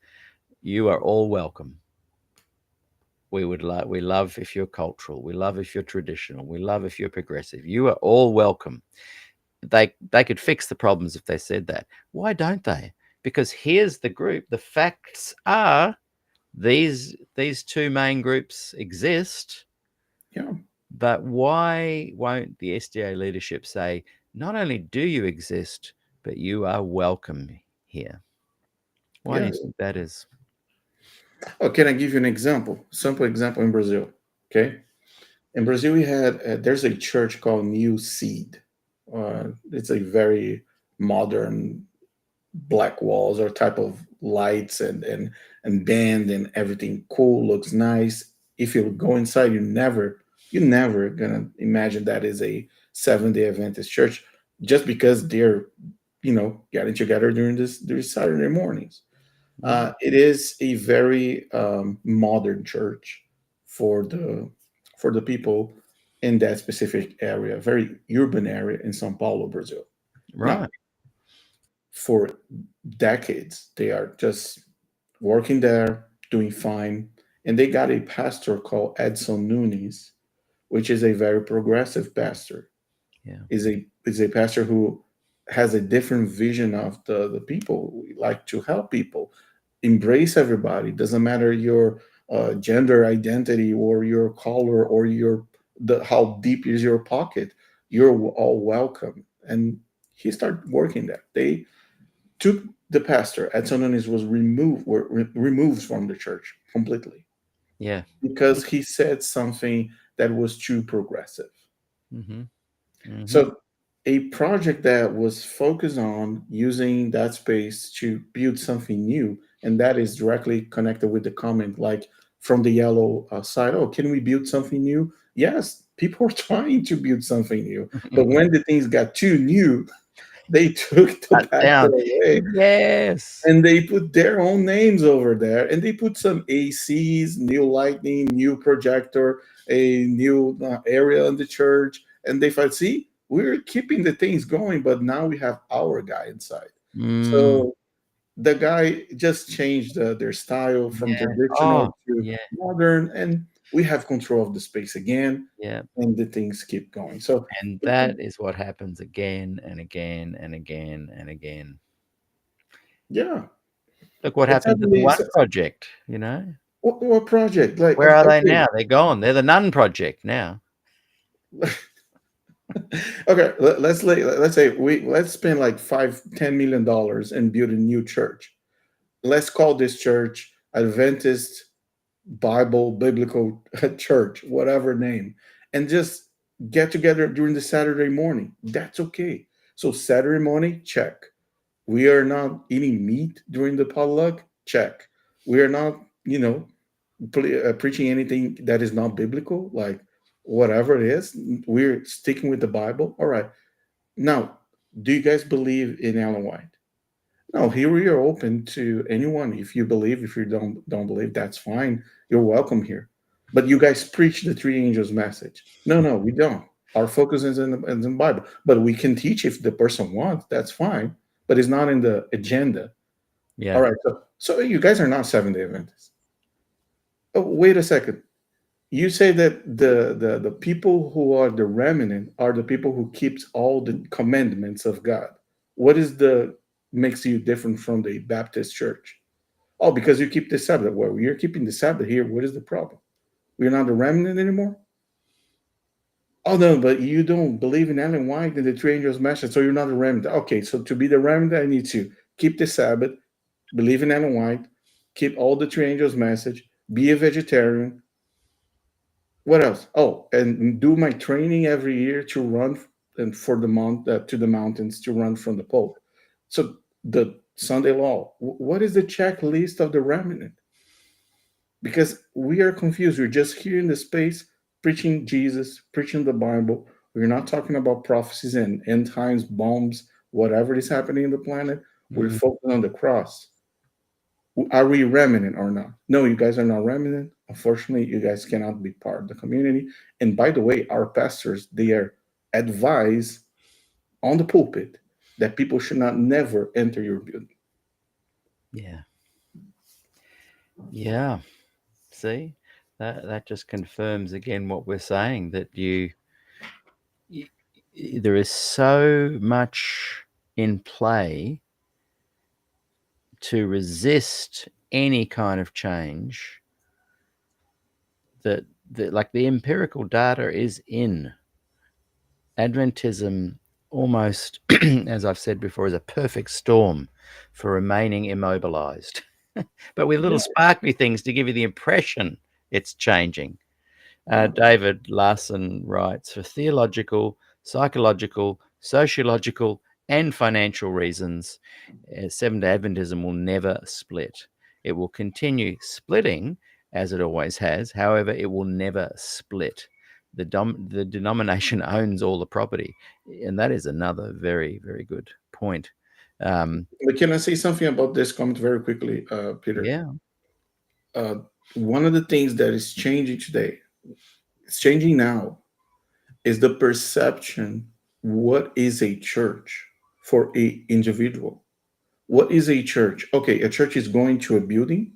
"You are all welcome. We love if you're cultural. We love if you're traditional. We love if you're progressive. You are all welcome." They could fix the problems if they said that. Why don't they? Because here's the group. The facts are these two main groups exist. Yeah. But why won't the SDA leadership say, not only do you exist, but you are welcome here? Why do you Yes. think that is? Oh, can I give you an example? Simple example in Brazil. Okay. In Brazil, we had there's a church called New Seed. It's a very modern black walls or type of lights and band and everything cool, looks nice. If you go inside, you're never gonna imagine that is a Seventh-day Adventist church just because they're getting together during Saturday mornings. Mm, It is a very modern church for the people in that specific area, very urban area in São Paulo, Brazil. Now, right. for decades, they are just working there, doing fine, and they got a pastor called Edson Nunes, which is a very progressive pastor. Yeah. Is a pastor who has a different vision of the people. We like to help people, embrace everybody. Doesn't matter your gender identity or your color or your how deep is your pocket. You're all welcome. And he started working that. They took the pastor at Sononis was removed from the church completely Yeah. because he said something that was too progressive. Mm-hmm. Mm-hmm. So a project that was focused on using that space to build something new, and that is directly connected with the comment, like from the yellow side, oh, can we build something new? Yes, people are trying to build something new, but when the things got too new, they took the Cut pastor down. away Yes. and they put their own names over there, and they put some ACs, new lighting, new projector, a new area in the church, and they thought, see, we're keeping the things going, but now we have our guy inside. Mm. So the guy just changed their style from Yeah. Oh, traditional to yeah. modern, and we have control of the space again, Yeah. and the things keep going. So And that is what happens again and again and again and again. yeah, Look what and happened to the suddenly, One Project, you know? what project? Like, Where are they okay, now? They're gone. They're the Nun Project now. okay, let's say let's spend like 5-10 million dollars and build a new church. Let's call this church Adventist Biblical Church, whatever name, and just get together during the Saturday morning. That's okay. So Saturday morning, check. We are not eating meat during the potluck. Check. We are not, preaching anything that is not biblical, like whatever it is. We're sticking with the Bible. All right. Now, do you guys believe in Ellen White? No, here we are open to anyone. If you believe, if you don't believe, that's fine. You're welcome here. But you guys preach the three angels message. No, no, we don't. Our focus is in the Bible. But we can teach if the person wants. That's fine. But it's not in the agenda. All Yeah. right. So you guys are not Seventh Day Adventists. Oh, wait a second. You say that the people who are the remnant are the people who keeps all the commandments of God. What is the makes you different from the Baptist church? Oh, because you keep the Sabbath. Well, you're keeping the Sabbath here. What is the problem? We're not the remnant anymore. Oh no, but you don't believe in Ellen White and the three angels message, so you're not a remnant. Okay, so to be the remnant, I need to keep the Sabbath, believe in Ellen White, keep all the three angels message, be a vegetarian. What else? Oh, and do my training every year to run and for the month to the mountains to run from the Pope. So the Sunday law. What is the checklist of the remnant? Because we are confused. We're just here in the space preaching Jesus, preaching the Bible. We're not talking about prophecies and end times, bombs, whatever is happening in the planet. We're Mm. focused on the cross. Are we remnant or not? No, you guys are not remnant. Unfortunately, you guys cannot be part of the community. And by the way, our pastors, they are advised on the pulpit that people should not never enter your building. Yeah. Yeah. See? That just confirms again what we're saying, that you there is so much in play to resist any kind of change that like the empirical data is in. Adventism almost, as I've said before, is a perfect storm for remaining immobilized, but with little Yeah. sparkly things to give you the impression it's changing. Yeah. David Larson writes, for theological, psychological, sociological, and financial reasons, Seventh day Adventism will never split. It will continue splitting as it always has. However, it will never split. The denomination owns all the property. And that is another very, very good point. Um, But can I say something about this comment very quickly, Peter? yeah. Uh, one of the things that is changing today, it's changing now, is the perception what is a church for a individual. What is a church? Okay, a church is going to a building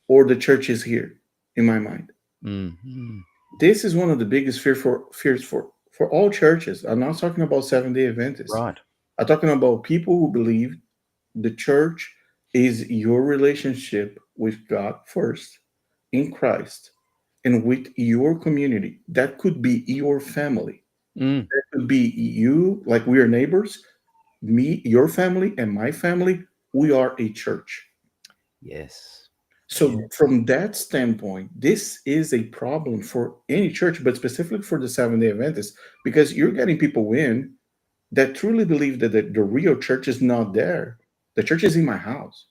or the church is here in my mind. Mm-hmm. This is one of the biggest fears for all churches. I'm not talking about Seventh Day Adventists. Right. I'm talking about people who believe the church is your relationship with God first in Christ and with your community. That could be your family. Mm. That could be you, like we are neighbors, me, your family, and my family. We are a church. Yes. So, Yes. from that standpoint, this is a problem for any church, but specifically for the Seventh-day Adventists, because you're getting people in that truly believe that the real church is not there. The church is in my house.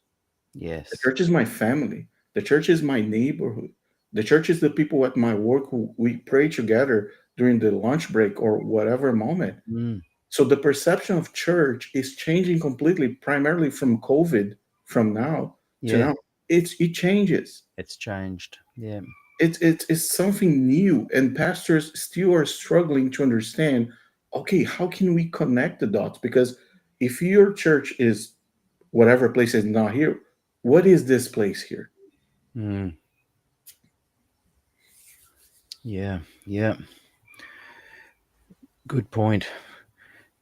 The Yes. church is my family. The church is my neighborhood. The church is the people at my work who we pray together during the lunch break or whatever moment. Mm. So the perception of church is changing completely, primarily from COVID, from now to Yeah. now. It changes. It's changed. Yeah. It's something new, and pastors still are struggling to understand. Okay, how can we connect the dots? Because if your church is whatever place is not here, what is this place here? Mm. Yeah. Yeah. Good point.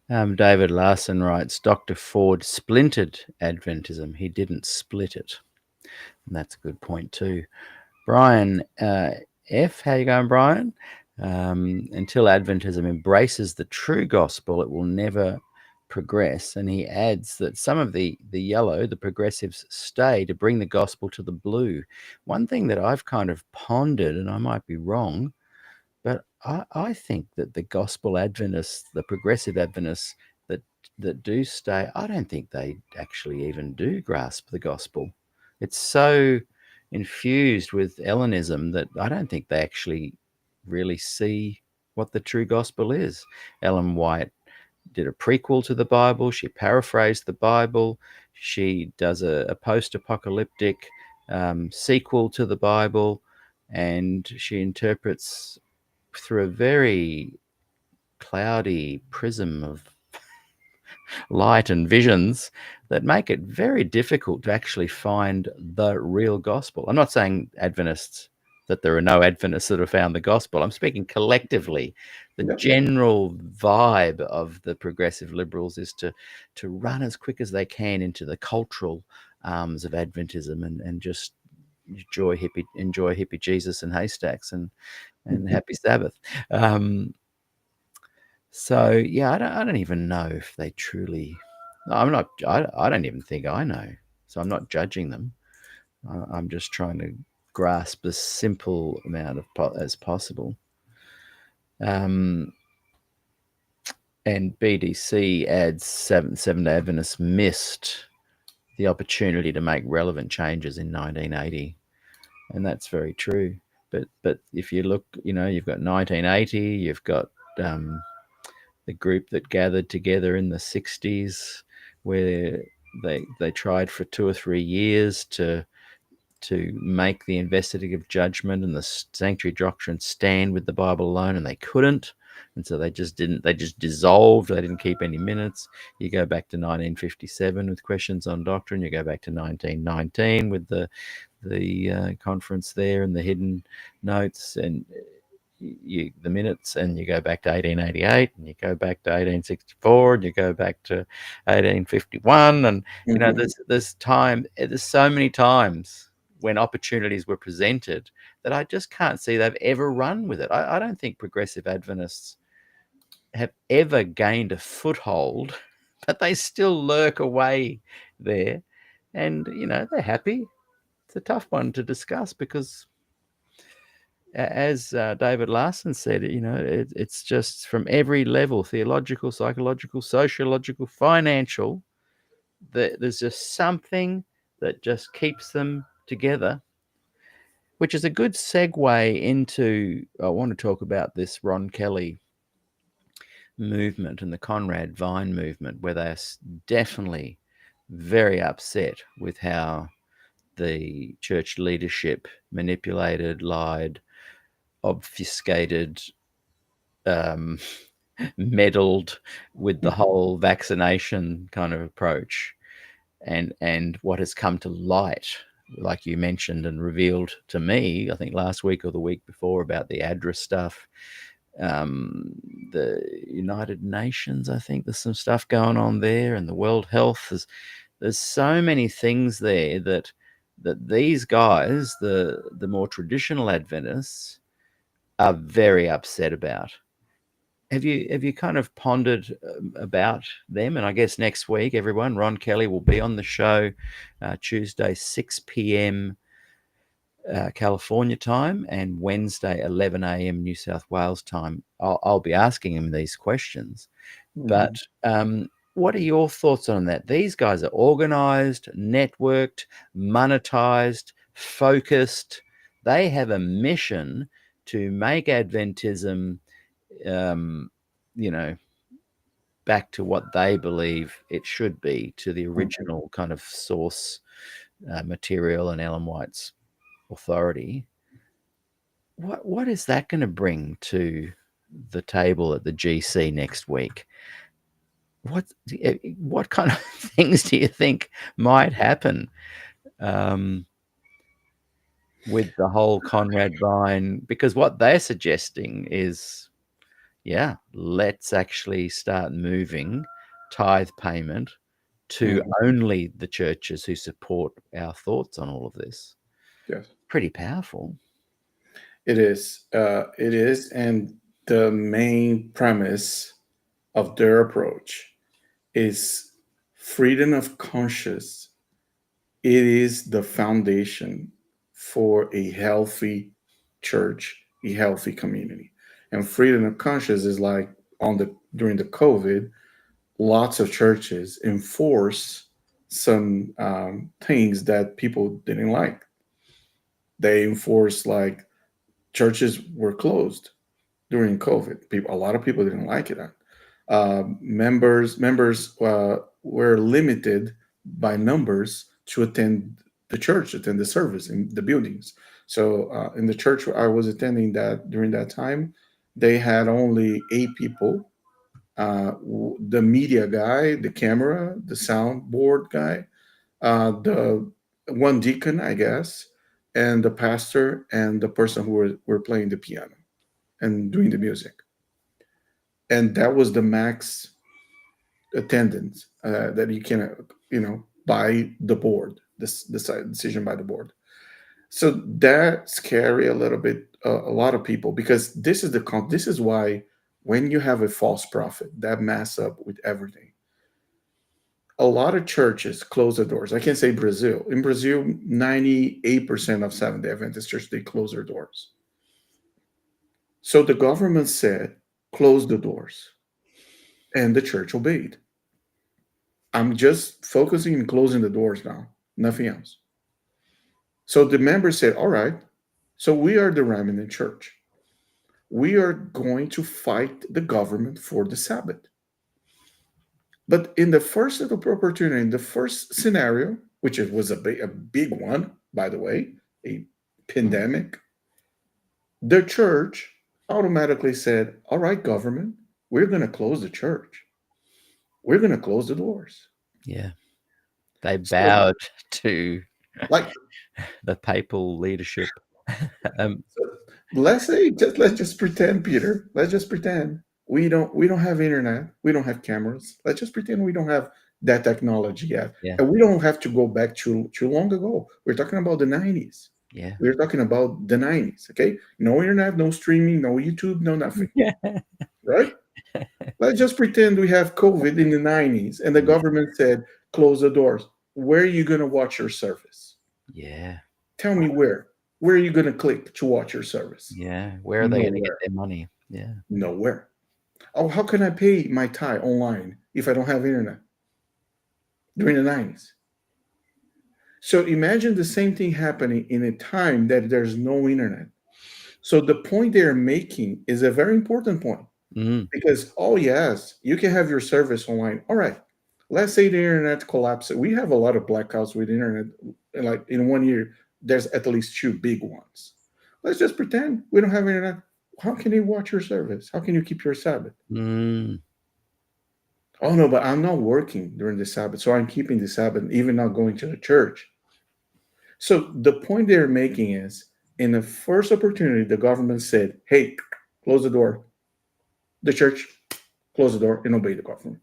David Larson writes, Dr. Ford splintered Adventism. He didn't split it. And that's a good point too. Brian F., how you going, Brian? Until Adventism embraces the true gospel, it will never progress. And he adds that some of the yellow, the progressives, stay to bring the gospel to the blue. One thing that I've kind of pondered, and I might be wrong, but I think that the gospel Adventists, the progressive Adventists that that do stay, I don't think they actually even do grasp the gospel. It's so infused with Hellenism that I don't think they actually really see what the true gospel is. Ellen White did a prequel to the Bible. She paraphrased the Bible. She does a post-apocalyptic sequel to the Bible, and she interprets through a very cloudy prism of light and visions that make it very difficult to actually find the real gospel. I'm not saying Adventists, that there are no Adventists that have found the gospel. I'm speaking collectively. The Yep. general vibe of the progressive liberals is to run as quick as they can into the cultural arms of Adventism and just enjoy hippie Jesus and haystacks and happy Sabbath. Um, so yeah, I don't even know if they truly. I'm not. I don't even think I know. So I'm not judging them. I'm just trying to grasp as simple amount of as possible. Um, and BDC adds Seventh Day Adventists missed the opportunity to make relevant changes in 1980, and that's very true. But if you look, you've got 1980, you've got the group that gathered together in the 60s, where they tried for 2 or 3 years to make the investigative judgment and the sanctuary doctrine stand with the Bible alone, and they couldn't. And so they just didn't. They just dissolved. They didn't keep any minutes. You go back to 1957 with questions on doctrine. You go back to 1919 with the conference there and the hidden notes, and the minutes, and you go back to 1888, and you go back to 1864, and you go back to 1851, and Mhm. there's so many times when opportunities were presented that I just can't see they've ever run with it. I don't think progressive Adventists have ever gained a foothold, but they still lurk away there, and they're happy. It's a tough one to discuss because as David Larson said, it's just from every level: theological, psychological, sociological, financial. There's just something that just keeps them together, which is a good segue into. I want to talk about this Ron Kelly movement and the Conrad Vine movement, where they're definitely very upset with how the church leadership manipulated, lied, obfuscated, um, meddled with the whole vaccination kind of approach, and what has come to light, like you mentioned and revealed to me, I think last week or the week before, about the address stuff. um, the United Nations. I think there's some stuff going on there, and the World Health. There's so many things there that these guys, the more traditional Adventists, are very upset about. Have you kind of pondered about them? And I guess next week, everyone, Ron Kelly will be on the show Tuesday 6 p.m. California time and Wednesday 11 a.m. New South Wales time. I'll be asking him these questions. But Mhm. what are your thoughts on that? These guys are organized, networked, monetized, focused. They have a mission to make Adventism, um, you know, back to what they believe it should be, to the Mhm. original kind of source material and Ellen White's authority. What is that going to bring to the table at the GC next week? What kind of things do you think might happen um, with the whole Conrad Vine? Because what they're suggesting is, yeah, let's actually start moving tithe payment to Mhm. only the churches who support our thoughts on all of this. Yes, Pretty powerful. it is. It is, and the main premise of their approach is freedom of conscience. It is the foundation for a healthy church, a healthy community. And freedom of conscience is like on the during the COVID, lots of churches enforce some things that people didn't like. They enforce like churches were closed during COVID. People, a lot of people didn't like it. Members were limited by numbers to attend the church, attend the service in the buildings. So in the church I was attending that during that time, they had only 8 people. The media guy, the camera, the soundboard guy, the one deacon, I guess, and the pastor and the person who were playing the piano and doing the music. And that was the max attendance that you can, by the board, this decision by the board. So that scary a little bit, a lot of people, because this is why when you have a false prophet that mess up with everything, a lot of churches close the doors. I can say Brazil. In Brazil, 98% of Seventh-day Adventist churches, they close their doors. So the government said, close the doors, and the church obeyed. I'm just focusing on closing the doors now, nothing else. So the members said, all right, so we are the remnant church. We are going to fight the government for the Sabbath. But in the first opportunity, in the first scenario, which it was a big one, by the way, a pandemic, the church automatically said, all right, government, we're going to close the church. We're going to close the doors. Yeah. They So, bowed to like, the papal leadership. um, so let's just pretend, Peter. Let's just pretend we don't have internet. We don't have cameras. Let's just pretend we don't have that technology yet, yeah. and we don't have to go back too long ago. We're talking about the 90s. Yeah. We're talking about the 90s. Okay, no internet, no streaming, no YouTube, no nothing. Yeah. Right? Let's just pretend we have COVID in the 90s, and the Yeah. government said close the doors. Where are you going to watch your service? Yeah. Tell me where. Where are you going to click to watch your service? Yeah. Where are they going to get Nowhere. their money? Yeah. Nowhere. Oh, how can I pay my Thai online if I don't have internet during the 90s? So imagine the same thing happening in a time that there's no internet. So the point they're making is a very important point Mm. because, oh, yes, you can have your service online. All right. Let's say the internet collapses. We have a lot of blackouts with internet. Like in 1 year, there's at least two big ones. Let's just pretend we don't have internet. How can you watch your service? How can you keep your Sabbath? Mm. Oh no, but I'm not working during the Sabbath, so I'm keeping the Sabbath, even not going to the church. So the point they're making is, in the first opportunity, the government said, "Hey, close the door. the church, close the door, and obey the government.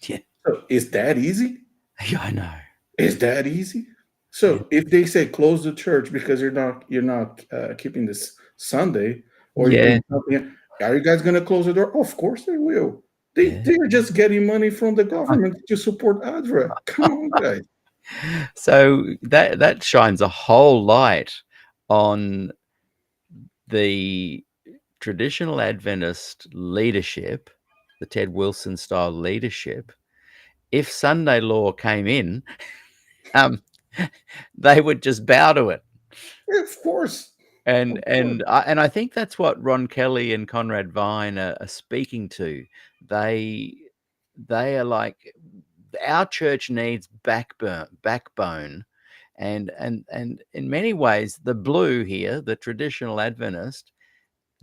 Yeah. So is that easy? Yeah, I know. Is that easy? Yeah. So if they say close the church because you're not keeping this Sunday or you're Yeah. doing something, are you guys going to close the door? Of course they will. Yeah. They're just getting money from the government to support ADRA. Come on, guys. So that shines a whole light on the traditional Adventist leadership, the Ted Wilson style leadership. If Sunday law came in, um, they would just bow to it. Of course, And of course. and I think that's what Ron Kelly and Conrad Vine are speaking to. They they are like, our church needs backbone, and in many ways, the blue here, the traditional Adventist,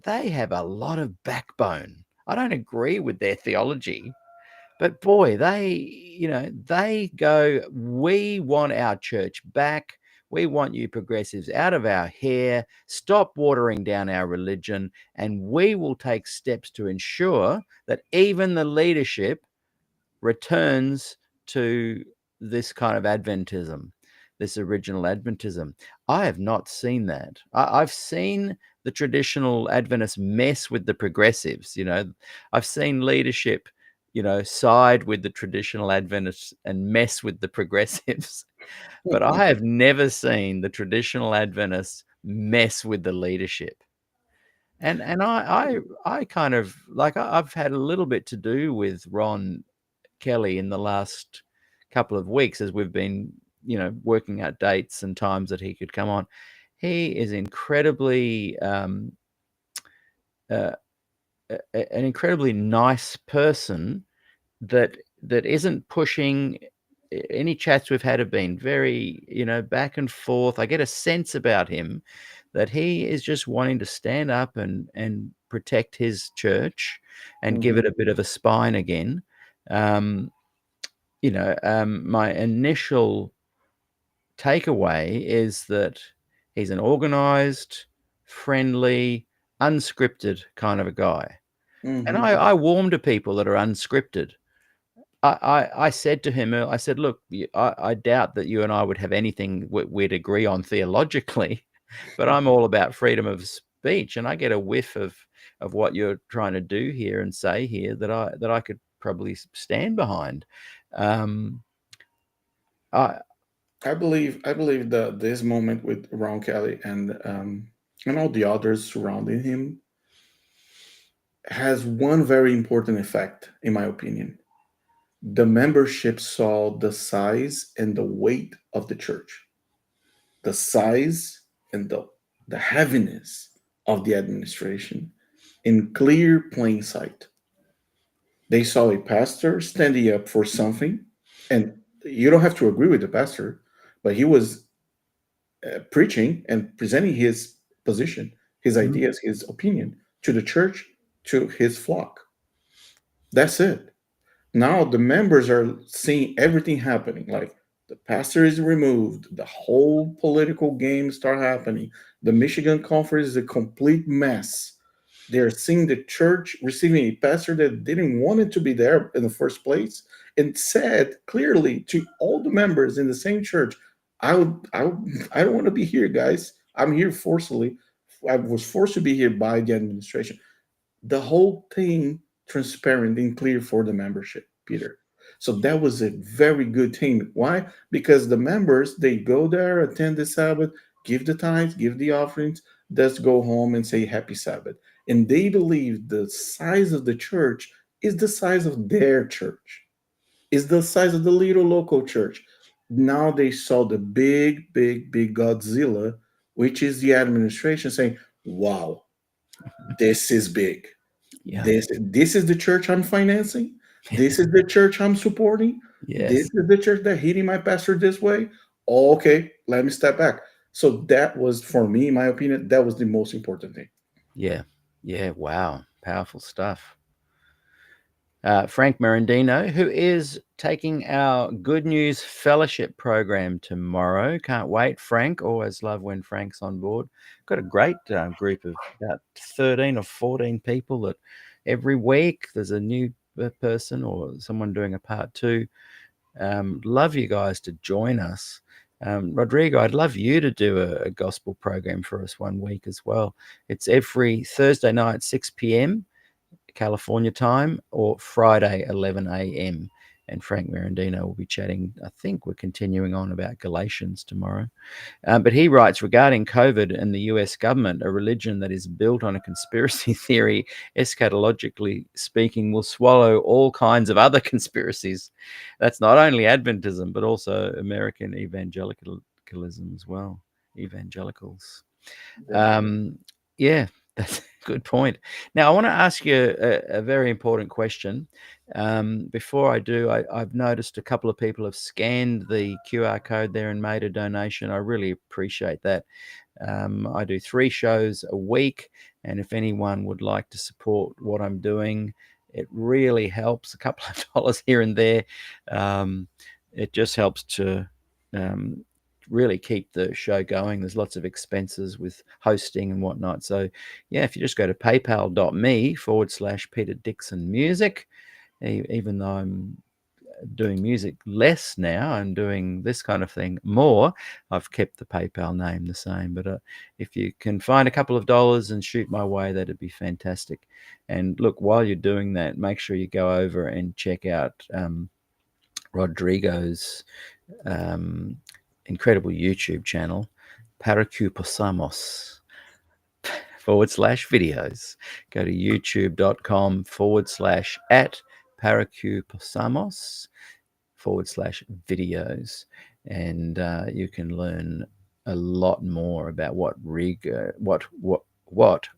they have a lot of backbone. I don't agree with their theology, but boy, they go, we want our church back. We want you progressives out of our hair. Stop watering down our religion. And we will take steps to ensure that even the leadership returns to this kind of Adventism, this original Adventism. I have not seen that. I've seen the traditional Adventists mess with the progressives. I've seen leadership, side with the traditional Adventists and mess with the progressives. But I have never seen the traditional Adventists mess with the leadership. And I kind of like, I've had a little bit to do with Ron Kelly in the last couple of weeks as we've been, working out dates and times that he could come on. He is incredibly uh, an incredibly nice person that isn't pushing. Any chats we've had have been very, back and forth. I get a sense about him that he is just wanting to stand up and protect his church and give it Mhm. a bit of a spine again. Um, my initial takeaway is that he's an organized, friendly, unscripted kind of a guy. And Mhm. I warm to people that are unscripted. I said to him, I said, look, I doubt that you and I would have anything we'd agree on theologically, but I'm all about freedom of speech, and I get a whiff of what you're trying to do here and say here that I could probably stand behind. Um, I I believe that this moment with Ron Kelly and all the others surrounding him has one very important effect, in my opinion. The membership saw the size and the weight of the church, the size and the heaviness of the administration in clear plain sight. They saw a pastor standing up for something, and you don't have to agree with the pastor, but he was preaching and presenting his position, his Mm, ideas, his opinion to the church, to his flock. That's it. Now the members are seeing everything happening. Like the pastor is removed, the whole political game start happening. The Michigan conference is a complete mess. They're seeing the church receiving a pastor that didn't want it to be there in the first place, and said clearly to all the members in the same church, I don't want to be here, guys. I'm here forcefully. I was forced to be here by the administration. The whole thing transparent and clear for the membership, Peter. So that was a very good thing. Why? Because the members, they go there, attend the Sabbath, give the tithes, give the offerings, just go home and say happy Sabbath. And they believe the size of the church is the size of their church, is the size of the little local church. Now they saw the big, big, big Godzilla, which is the administration saying, wow, this is big. yeah. This is the church I'm financing. This is the church I'm supporting. This Yes. is the church that hitting my pastor this way. Okay, let me step back. So that was for me, in my opinion, that was the most important thing. Yeah. Yeah. Wow. Powerful stuff. Frank Merendino, who is taking our Good News Fellowship program tomorrow. Can't wait, Frank. Always love when Frank's on board. Got a great group of about 13 or 14 people that every week. There's a new person or someone doing a part two. Love you guys to join us. Rodrigo, I'd love you to do a gospel program for us one week as well. It's every Thursday night, 6 p.m. California time, or Friday, 11 a.m. And Frank Mirandino will be chatting. I think we're continuing on about Galatians tomorrow. But he writes, regarding COVID and the US government, a religion that is built on a conspiracy theory, eschatologically speaking, will swallow all kinds of other conspiracies. That's not only Adventism, but also American evangelicalism as well. Evangelicals. Yeah. Yeah, that's a good point. Now, I want to ask you a very important question. Before I do, I've noticed a couple of people have scanned the QR code there and made a donation. I really appreciate that. I do 3 shows a week, and if anyone would like to support what I'm doing, it really helps. A couple of dollars here and there. It just helps to really keep the show going. There's lots of expenses with hosting and whatnot. So, yeah, if you just go to paypal.me/Peter Dixon Music, even though I'm doing music less now, I'm doing this kind of thing more. I've kept the PayPal name the same, but if you can find a couple of dollars and shoot my way, that'd be fantastic. And look, while you're doing that, make sure you go over and check out Rodrigo's incredible YouTube channel, Paracuposamos /videos. Go to youtube.com/@Paracuposamos /videos, and you can learn a lot more about what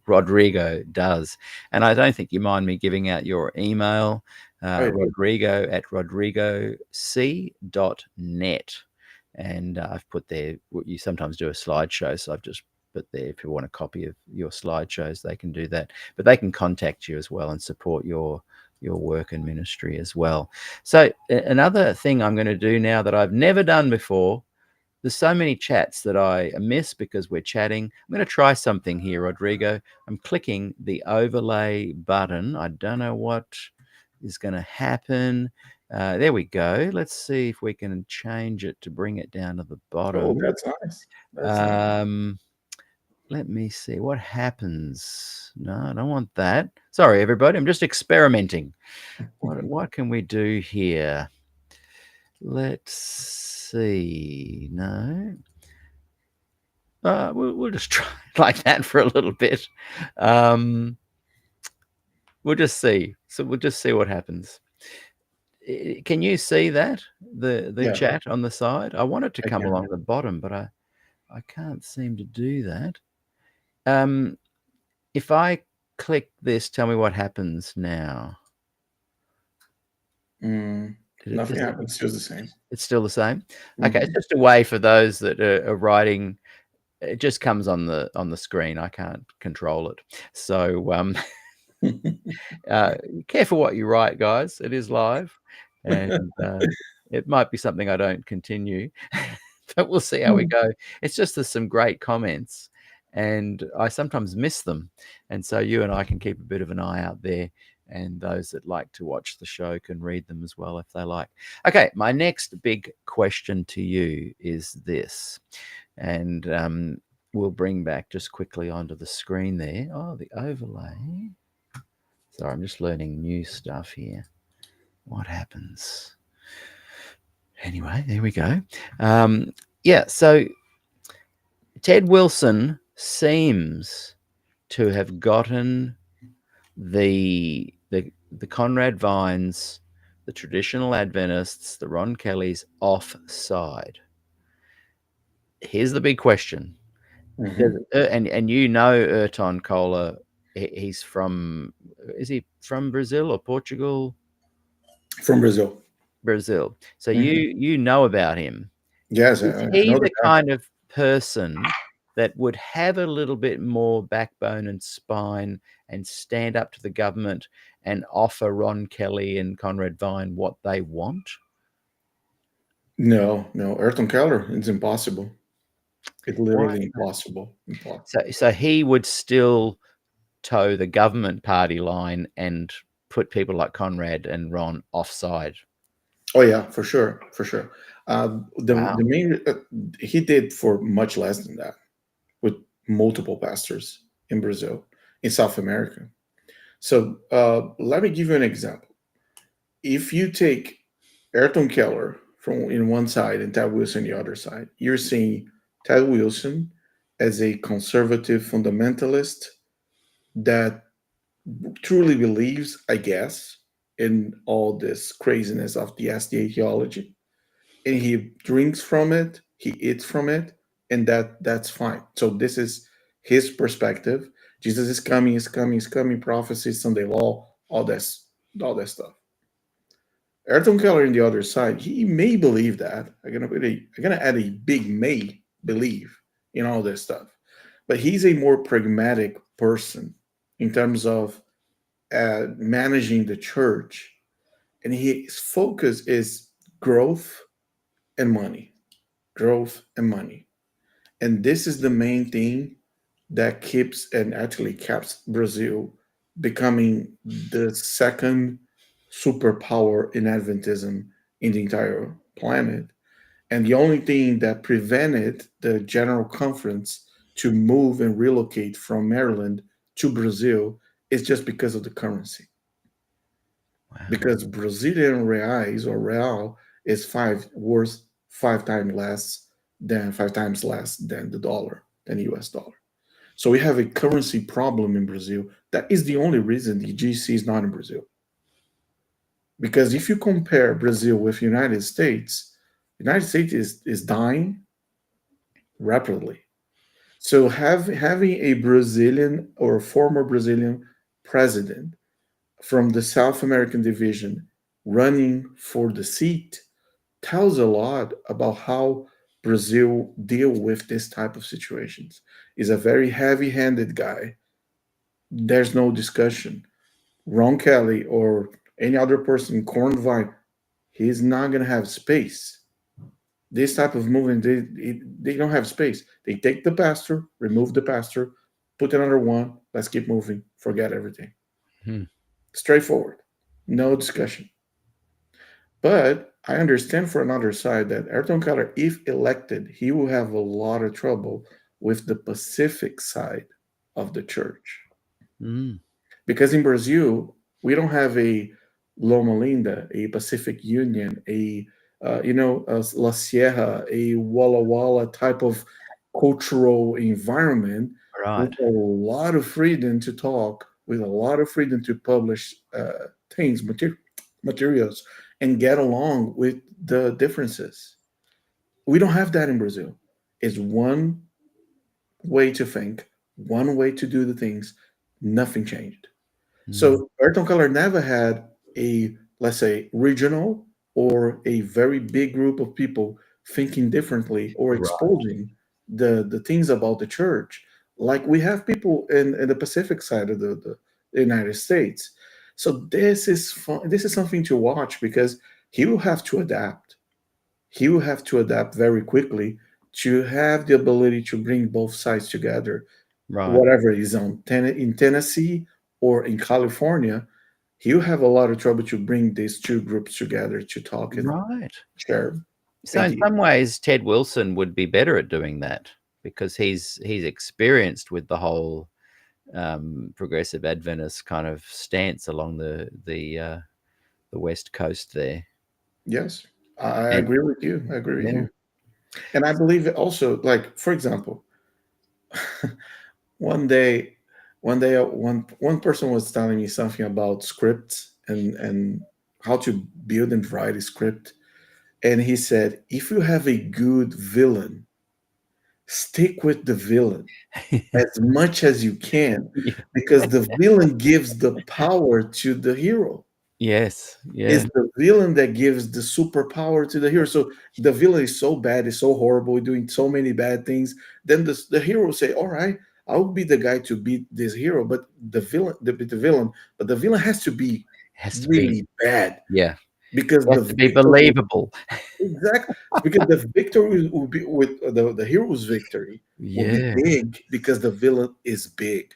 Rodrigo does. And I don't think you mind me giving out your email, Right. rodrigo@rodrigoc.net. And I've put there, you sometimes do a slideshow, so I've just put there, if you want a copy of your slideshows, they can do that. But they can contact you as well and support your work and ministry as well. So another thing I'm going to do now that I've never done before, there's so many chats that I miss because we're chatting. I'm going to try something here, Rodrigo. I'm clicking the overlay button. I don't know what is going to happen. There we go. Let's see if we can change it to bring it down to the bottom. Oh, that's nice. That's nice. Let me see what happens. No, I don't want that. Sorry, everybody. I'm just experimenting. What can we do here? Let's see. No. We'll just try like that for a little bit. We'll just see. So we'll just see what happens. Can you see that? The chat on the side? I want it to come along the bottom, but I can't seem to do that. If I click this, tell me what happens now. Nothing happens. It's just the same. It's still the same. Okay, it's just a way for those that are writing. It just comes on the screen. I can't control it. So careful what you write, guys. It is live, and it might be something I don't continue, but we'll see how we go. It's just there's some great comments, and I sometimes miss them, and so you and I can keep a bit of an eye out there, and those that like to watch the show can read them as well if they like. Okay, my next big question to you is this, and we'll bring back just quickly onto the screen there. Oh, the overlay. Sorry, I'm just learning new stuff here. What happens? Anyway, there we go. Yeah, so Ted Wilson seems to have gotten the Conrad Vines, the traditional Adventists, the Ron Kellys offside. Here's the big question. And you know Ayrton Cola, he's from, is he from Brazil or Portugal? From Brazil. Brazil. So you know about him. Yes, Is I he know the the guy. kind of person that would have a little bit more backbone and spine and stand up to the government and offer Ron Kelly and Conrad Vine what they want? No, Ayrton Keller. It's impossible. It's Why? literally impossible. So he would still toe the government party line and put people like Conrad and Ron offside. Oh yeah, for sure, for sure. The Wow. main he did for much less than that with multiple pastors in Brazil, in South America. So let me give you an example. If you take Ayrton Keller from in one side and Ted Wilson the other side, you're seeing Ted Wilson as a conservative fundamentalist that truly believes, I guess, in all this craziness of the SDA theology, and he drinks from it, he eats from it, and that's fine. So this is his perspective. Jesus is coming, is coming, is coming. Prophecy, Sunday law, all that stuff. Ayrton Keller on the other side, he may believe that. I'm gonna add a big may believe in all this stuff, but he's a more pragmatic person in terms of managing the church, and his focus is growth and money, growth and money, and this is the main thing that keeps and actually keeps Brazil becoming the second superpower in Adventism in the entire planet. And the only thing that prevented the General Conference to move and relocate from Maryland to Brazil is just because of the currency. Wow. Because Brazilian reais or real is worth 5 times less than the dollar, than the US dollar. So we have a currency problem in Brazil. That is the only reason the GC is not in Brazil. Because if you compare Brazil with United States is dying rapidly. So having a Brazilian or a former Brazilian president from the South American division running for the seat tells a lot about how Brazil deal with this type of situations. Is a very heavy-handed guy. There's no discussion. Ron Kelly or any other person, Corn Vine, he's not gonna have space. This type of movement, they don't have space. They take the pastor, remove the pastor, put another one. Let's keep moving. Forget everything. Hmm. Straightforward, no discussion. But I understand for another side that Ayrton Keller, if elected, he will have a lot of trouble with the Pacific side of the church. Mm. Because in Brazil, we don't have a Loma Linda, a Pacific Union, a La Sierra, a Walla Walla type of cultural environment with Right. a lot of freedom to talk, with a lot of freedom to publish things, materials, and get along with the differences. We don't have that in Brazil. It's one way to think, one way to do the things. Nothing changed. Mm. So Ayrton Keller never had a, let's say, regional or a very big group of people thinking differently or Right. exposing the things about the church. Like we have people in the Pacific side of the United States. So this is fun. This is something to watch because he will have to adapt. He will have to adapt very quickly to have the ability to bring both sides together, Right. whatever is in Tennessee or in California, he'll have a lot of trouble to bring these two groups together to talk and Right. share So in ideas. some ways, Ted Wilson would be better at doing that because he's experienced with the whole progressive Adventist kind of stance along the west coast there. Yes, I And agree with you. I agree with yeah. you. And I believe it also, like, for example, one day, one person was telling me something about scripts and how to build and write a script. And he said, if you have a good villain, stick with the villain as much as you can Yeah. because the villain gives the power to the hero. Yes. Yeah. It's the villain that gives the superpower to the hero. So the villain is so bad, is so horrible, doing so many bad things. Then the hero will say, "All right, I'll be the guy to beat this hero." But the villain has to be Has to be. really bad Yeah. because Has the to be victor will believable. exact because the victory will be with the hero's victory will be Yeah. big because the villain is big.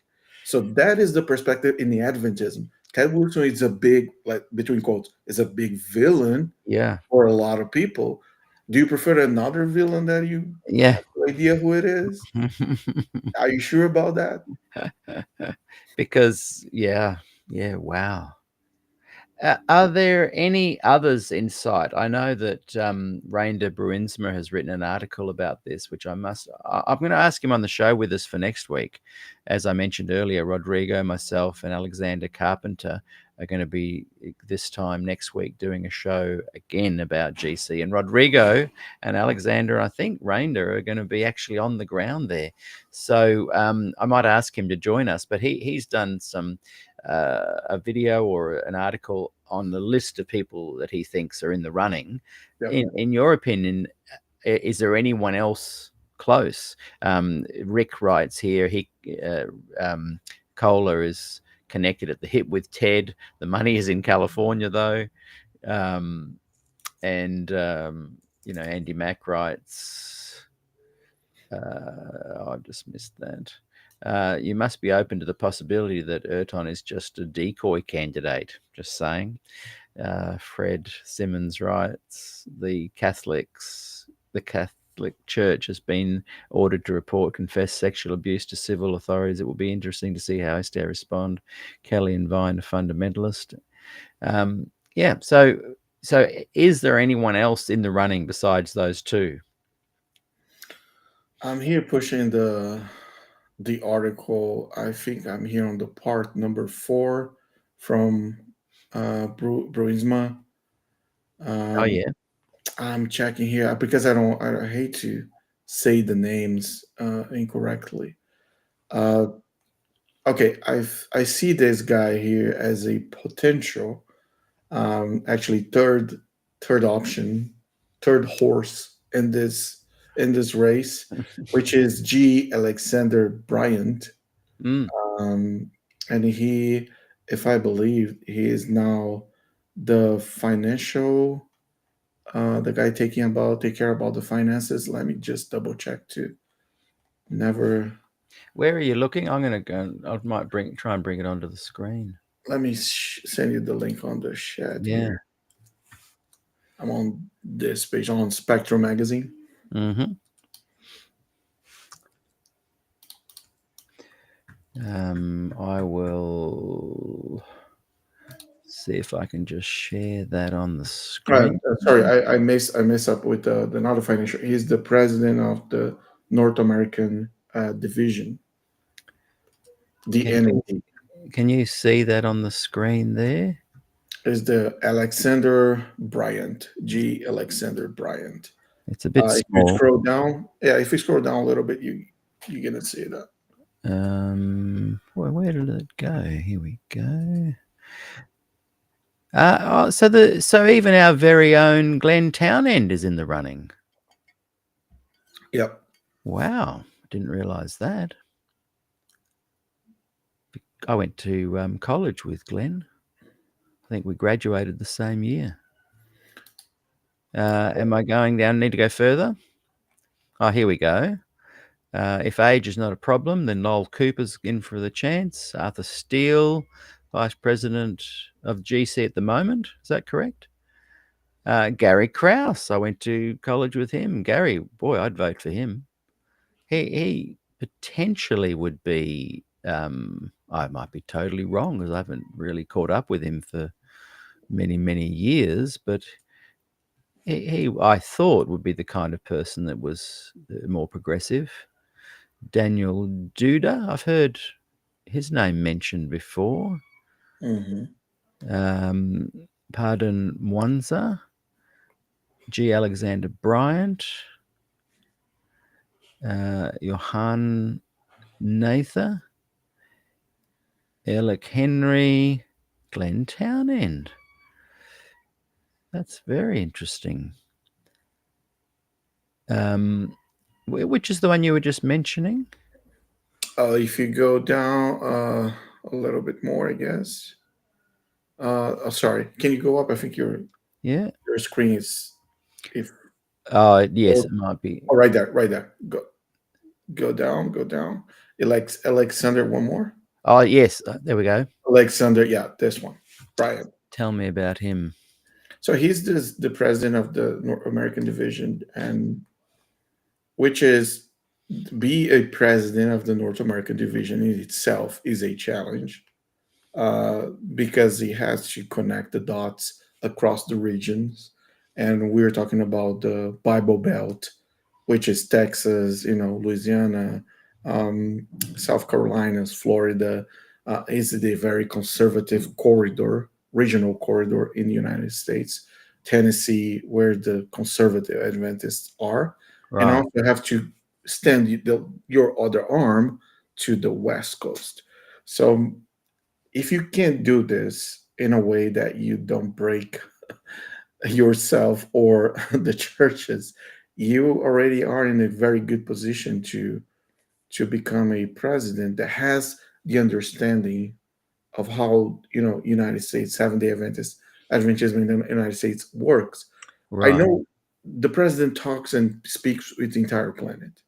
So that is the perspective in the Adventism. Ted Wilson is a big, like between quotes, is a big villain Yeah. for a lot of people. Do you prefer another villain that you Yeah. have no idea who it is? Are you sure about that? Because, yeah, yeah, wow. Are there any others in sight? I know that Reinder Bruinsma has written an article about this, which I'm going to ask him on the show with us for next week. As I mentioned earlier, Rodrigo, myself, and Alexander Carpenter are going to be this time next week doing a show again about GC. And Rodrigo and Alexander, I think Reinder, are going to be actually on the ground there. So I might ask him to join us, but he's done some a video or an article on the list of people that he thinks are in the running. Yeah. In your opinion, is there anyone else close? Rick writes here. Kohler is connected at the hip with Ted. The money is in California, though. And Andy Mack writes. I've just missed that. You must be open to the possibility that Erton is just a decoy candidate. Just saying. Fred Simmons writes, the Catholic Church has been ordered to report confessed sexual abuse to civil authorities. It will be interesting to see how SDA respond. Kelly and Vine, a fundamentalist. Yeah. So is there anyone else in the running besides those two? I'm here pushing the article. I think I'm here on the part number 4 from Bruinsma. Oh Um, yeah. I'm checking here because I hate to say the names incorrectly. Uh, okay, I see this guy here as a potential, actually third option, third horse in this race, which is G. Alexander Bryant, Mm. um, and he, if I believe, he is now the financial, the guy take care about the finances. Let me just double check too. Never. Where are you looking? I'm going to go. I might try and bring it onto the screen. Let me send you the link on the chat Yeah. here. I'm on this page on Spectrum magazine. Mm-hmm. I will see if I can just share that on the screen. Sorry, I mess up with the another financial. He's the president of the North American division, the Can you, NAD. can you see that on the screen there? Is the Alexander Bryant, G. Alexander Bryant. It's a bit If you small. scroll down, yeah, if you scroll down a little bit, you're gonna see that. Where did it go? Here we go. So even our very own Glenn Townend is in the running. Yep. Wow, didn't realize that. I went to college with Glenn. I think we graduated the same year. Am I going down? Need to go further? Oh, here we go. If age is not a problem, then Noel Cooper's in for the chance. Arthur Steele, Vice President of GC at the moment. Is that correct? Gary Krause. I went to college with him. Gary, boy, I'd vote for him. He potentially would be. I might be totally wrong because I haven't really caught up with him for many years, but he I thought would be the kind of person that was more progressive. Daniel Duda, I've heard his name mentioned before. Mm-hmm. Pardon Mwanza, G. Alexander Bryant, Johan Natha, Alec Henry, Glenn Townend. That's very interesting. Which is the one you were just mentioning? If you go down a little bit more, I guess. Sorry, can you go up? I think Yeah. your screen is if Oh, yes, oh, it might be. right there, right there. Go down, go down. Alexander, one more. Oh, yes. There we go. Alexander, yeah, this one, Brian. Tell me about him. So he's the president of the North American division, and which is be a president of the North American division in itself is a challenge, because he has to connect the dots across the regions. And we're talking about the Bible Belt, which is Texas, Louisiana, um, South Carolinas, Florida. Is a very conservative corridor, regional corridor in the United States. Tennessee, where the conservative Adventists are, and Right. also have to stand your other arm to the West Coast. So if you can't do this in a way that you don't break yourself or the churches, you already are in a very good position to become a president that has the understanding of how United States Seventh-day Adventism in the United States works. I Right. know the president talks and speaks with the entire planet.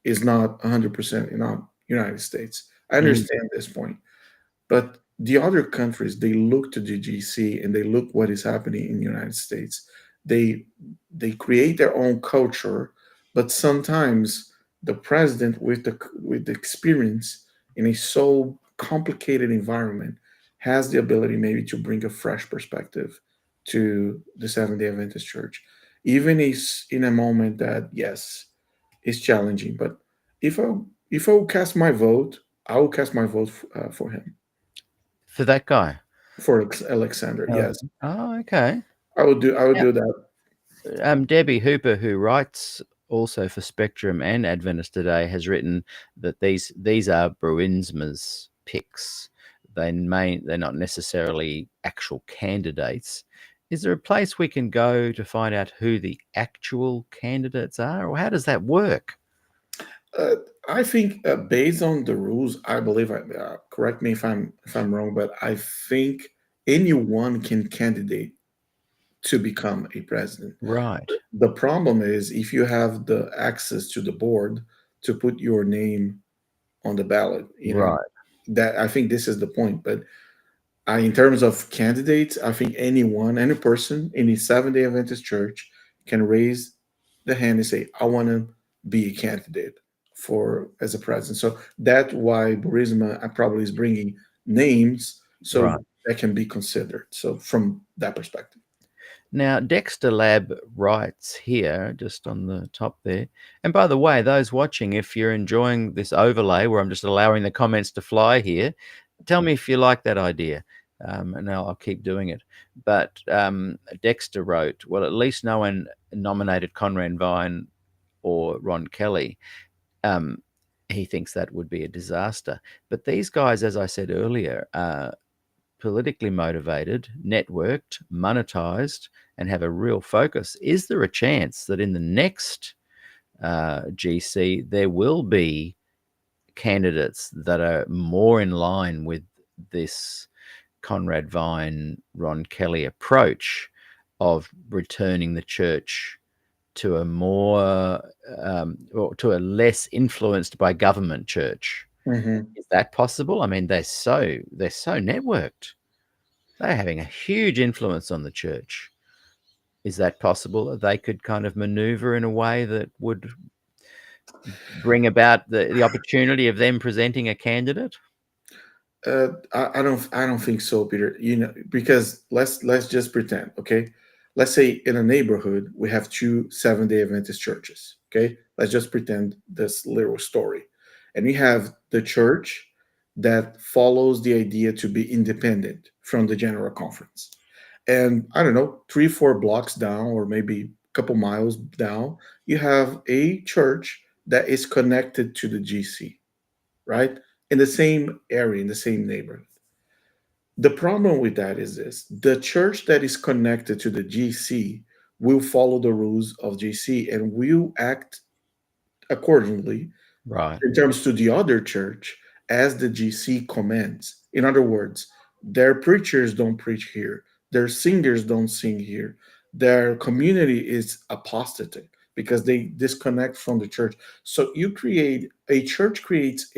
Is not 100% in our United States. I Mm, understand this point. But the other countries, they look to the GC and they look what is happening in the United States. They they create their own culture, but sometimes the president with the experience in a so complicated environment has the ability maybe to bring a fresh perspective to the Seventh Day Adventist Church, even is in a moment that yes is challenging. But if I if I will cast my vote, I will cast my vote for him. for that guy. For Alexander, Oh, yes, oh, okay. I would do. I would Now, do that. Debbie Hooper, who writes also for Spectrum and Adventist Today, has written that these are Bruinsma's picks. They're not necessarily actual candidates. Is there a place we can go to find out who the actual candidates are, or how does that work? Uh, I think based on the rules, I believe. Correct me if I'm wrong, but I think anyone can candidate to become a president. Right, The problem is if you have the access to the board to put your name on the ballot. right. That I think this is the point. But in terms of candidates, I think any person in the Seventh Day Adventist Church can raise the hand and say, "I want to be a candidate for as a president." So that's why Burisma probably is bringing names so Right. that can be considered. So from that perspective. Now, Dexter Lab writes here, just on the top there. And by the way, those watching, if you're enjoying this overlay where I'm just allowing the comments to fly here, tell me if you like that idea. And I'll keep doing it. But Dexter wrote, well, at least no one nominated Conrad Vine or Ron Kelly. Um, he thinks that would be a disaster. But these guys, as I said earlier, politically motivated, networked, monetized, and have a real focus. Is there a chance that in the next GC there will be candidates that are more in line with this Conrad Vine, Ron Kelly approach of returning the church to a more or to a less influenced by government church? Mhm. Is that possible? I mean, they're so networked. They're having a huge influence on the church. Is that possible that they could kind of maneuver in a way that would bring about the opportunity of them presenting a candidate? I don't think so, Peter. Because let's just pretend, okay? Let's say in a neighborhood we have two Seventh-day Adventist churches, okay? Let's just pretend this little story, and we have the church that follows the idea to be independent from the general conference, and I don't know, 3 4 blocks down, or maybe a couple miles down, you have a church that is connected to the GC, right? In the same area, in the same neighborhood. The problem with that is this: the church that is connected to the GC will follow the rules of GC and will act accordingly Right, in terms to the other church as the GC commands. In other words, their preachers don't preach here, their singers don't sing here, their community is apostatic because they disconnect from the church. So you create a church creates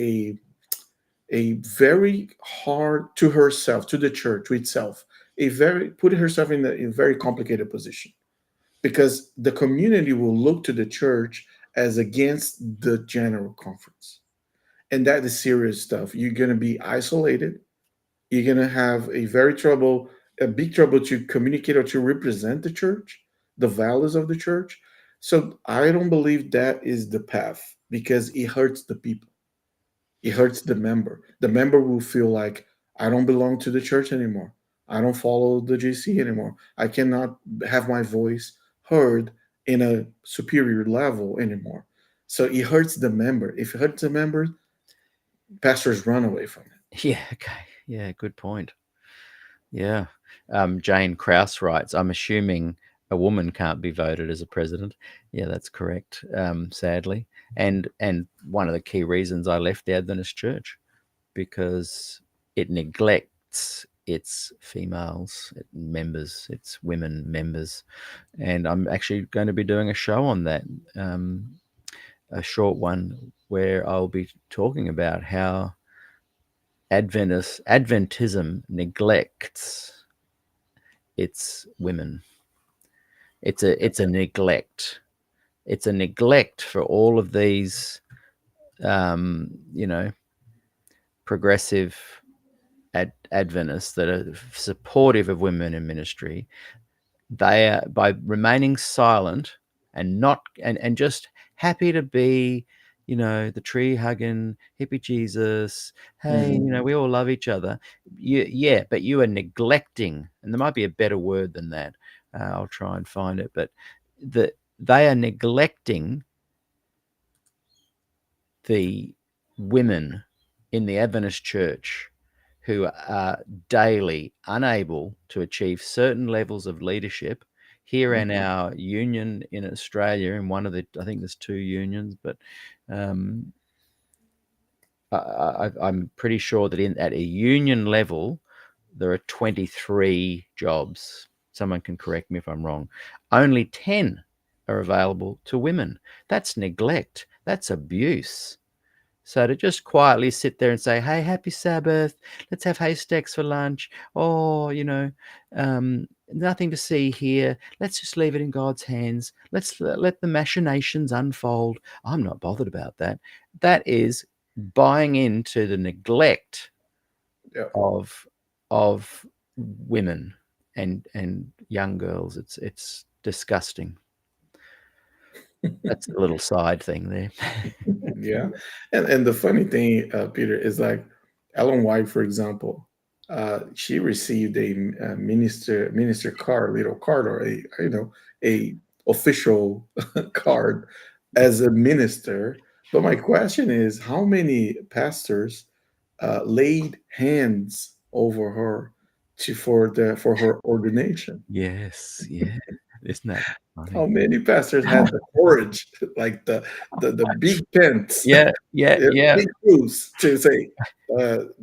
a very hard to herself, to the church, to itself, a very put herself in a very complicated position because the community will look to the church as against the general conference, and that is serious stuff. You're going to be isolated. You're going to have a big trouble to communicate or to represent the church, the values of the church. So I don't believe that is the path because it hurts the people. It hurts the member. The member will feel like I don't belong to the church anymore. I don't follow the JC anymore. I cannot have my voice heard in a superior level anymore. So it hurts the member. If it hurts the member, pastors run away from it. Yeah. Okay. Yeah. Good point. Yeah. Jane Krause writes, I'm assuming a woman can't be voted as a president. Yeah, that's correct. Sadly, and one of the key reasons I left the Adventist Church, because it neglects its females, its members, its women members, and I'm actually going to be doing a show on that, a short one where I'll be talking about how Adventism neglects its women. It's a neglect. It's a neglect for all of these, you know, progressive Adventists that are supportive of women in ministry. They are, by remaining silent and not and just happy to be, the tree hugging hippie Jesus. Hey, Mhm. we all love each other. Yeah, but you are neglecting, and there might be a better word than that. I'll try and find it, but they are neglecting the women in the Adventist church who are daily unable to achieve certain levels of leadership. Here in Mhm. our union in Australia, in one of the, I think there's two unions, but um, I'm pretty sure that at a union level, there are 23 jobs. Someone can correct me if I'm wrong. Only 10 are available to women. That's neglect. That's abuse. So to just quietly sit there and say, "Hey, happy Sabbath. Let's have haystacks for lunch." Oh, nothing to see here. Let's just leave it in God's hands. Let's let the machinations unfold. I'm not bothered about that. That is buying into the neglect Yeah. of of women and young girls. It's disgusting. That's a little side thing there. Yeah, and the funny thing, Peter, is like Ellen White, for example, she received a minister card, little card, or a official card as a minister. But my question is, how many pastors laid hands over her for her ordination? Yes, yeah. Isn't that How funny? many pastors had the courage, like the big tents, Yeah, yeah, yeah, big shoes to say,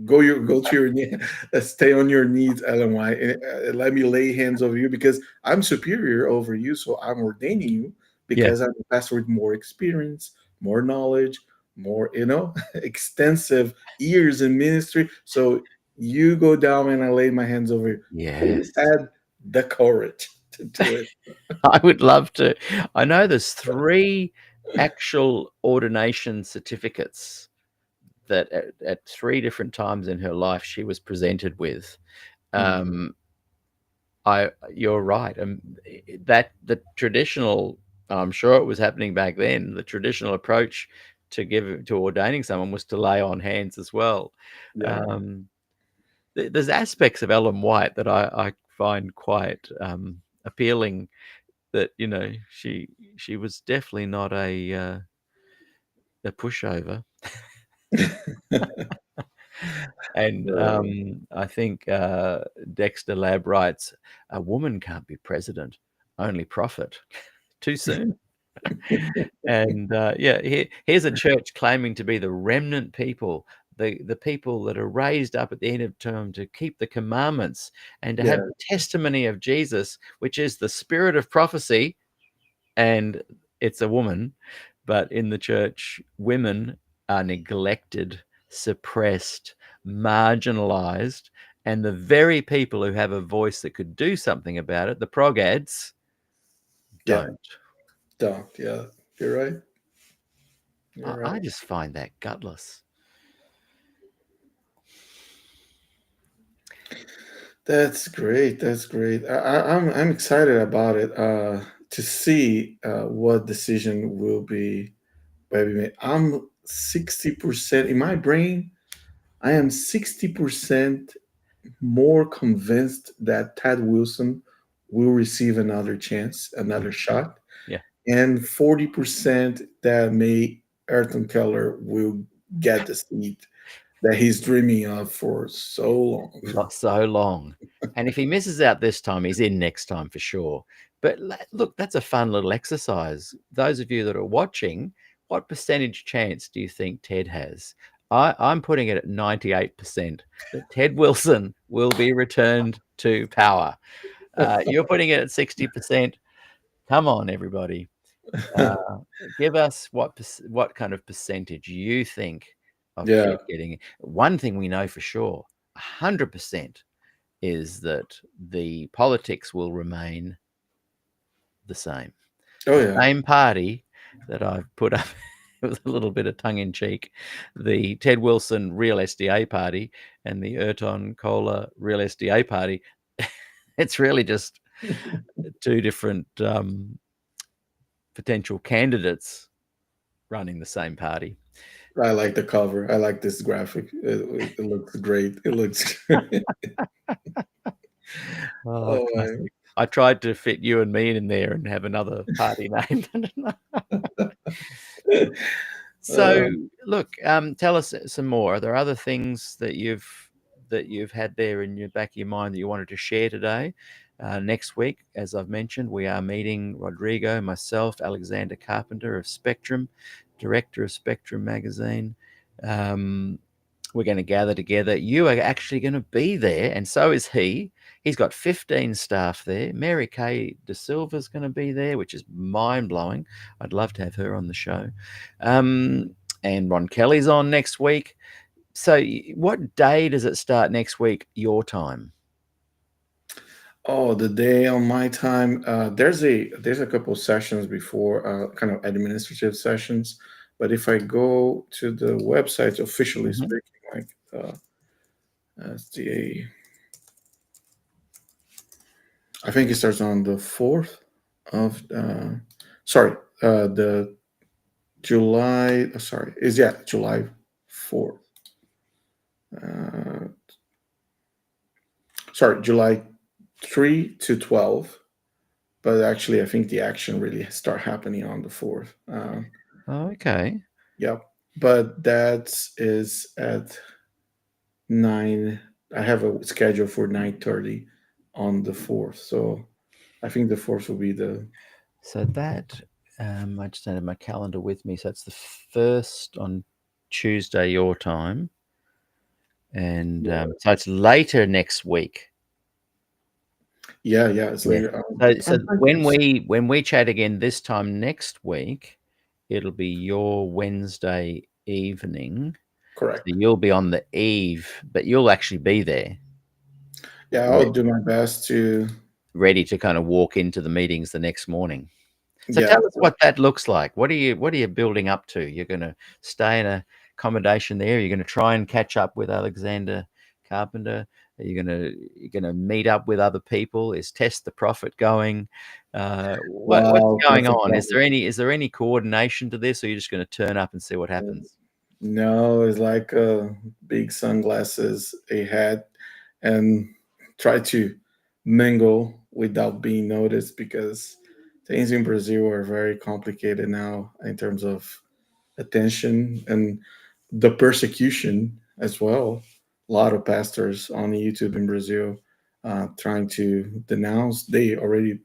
go to your knee, stay on your knees, Ellen White, and let me lay hands over you because I'm superior over you, so I'm ordaining you yeah, because I'm a pastor with more experience, more knowledge, more extensive years in ministry. So you go down and I lay my hands over you. Who yes. had the courage to do it? I would love to. I know there's 3 actual ordination certificates that at 3 different times in her life she was presented with. Mhm. Um, you're right. That the traditional, I'm sure it was happening back then, the traditional approach to ordaining someone was to lay on hands as well. Yeah. Um, there's aspects of Ellen White that I find quite appealing. That she was definitely not a pushover, and Uh, I think Dexter Lab writes, "A woman can't be president, only prophet." Too soon. And yeah, here's a church claiming to be the remnant people, the people that are raised up at the end of term to keep the commandments and to have yeah. the testimony of Jesus, which is the spirit of prophecy, and it's a woman. But in the church, women are neglected suppressed, marginalized, and the very people who have a voice that could do something about it, the prog ads, Yeah, don't. don't. Yeah, you're right. I, You're right. I just find that gutless. That's great. That's great. I'm excited about it. To see what decision will be made. I'm 60% in my brain. I am 60% more convinced that Ted Wilson will receive another chance, another shot, Yeah. and 40% that may Ayrton Keller will get the seat that he's dreaming of for so long. So long. And if he misses out this time, he's in next time for sure. But look, that's a fun little exercise. Those of you that are watching, what percentage chance do you think Ted has? I'm putting it at 98% that Ted Wilson will be returned to power. You're putting it at 60%. Come on, everybody. Uh, Give us what kind of percentage you think of Yeah. Ted getting it. One thing we know for sure, 100%, is that the politics will remain the same. Oh The yeah. same party that I've put up with a little bit of tongue in cheek, the Ted Wilson Real SDA party and the Ayrton Kohler Real SDA party. It's really just two different potential candidates running the same party. I like the cover. I like this graphic. It looks great. It looks. Oh, Oh my. classic. I tried to fit you and me in there and have another party name. So, Uh, look, tell us some more. Are there other things that you've had there in your back of your mind that you wanted to share today? Next week, as I've mentioned, we are meeting Rodrigo, myself, Alexander Carpenter of Spectrum, director of Spectrum magazine. Um, we're going to gather together. You are actually going to be there, and so is he. He's got 15 staff there. Mary Kay De Silva's going to be there, which is mind blowing. I'd love to have her on the show. Um, and Ron Kelly's on next week. So, what day does it start next week, your time? oh, the day on my time. There's a couple sessions before, kind of administrative sessions. But if I go to the website, officially Mhm. speaking, like SDA, I think it starts on the 4th of. Sorry, the July. Sorry, is yeah July 4th. Uh, sorry, July 3 to 12. But actually, I think the action really start happening on the 4th. Oh, okay. Yep. But that is at 9. I have a schedule for 9:30 on the 4th. So I think the 4th will be the. So that I just don't have my calendar with me. So it's the first on Tuesday, your time, and so it's later next week. Yeah, yeah. It's Yeah. later. So when Sometimes. we chat again this time next week, it'll be your Wednesday evening. So Correct. you'll be on the eve, but you'll actually be there, Yeah, re- I'll do my best to. ready to kind of walk into the meetings the next morning. So Yeah. tell us what that looks like. What are you building up to? You're going to stay in a accommodation there. You're going to try and catch up with Alexander Carpenter. You're going to meet up with other people. Is Test the Prophet going? What's Wow, going that's a on? problem. Is there any coordination to this, or you're just going to turn up and see what happens? No, it's like big sunglasses, a hat, and try to mingle without being noticed because things in Brazil are very complicated now in terms of attention and the persecution as well. A lot of pastors on YouTube in Brazil trying to denounce. They already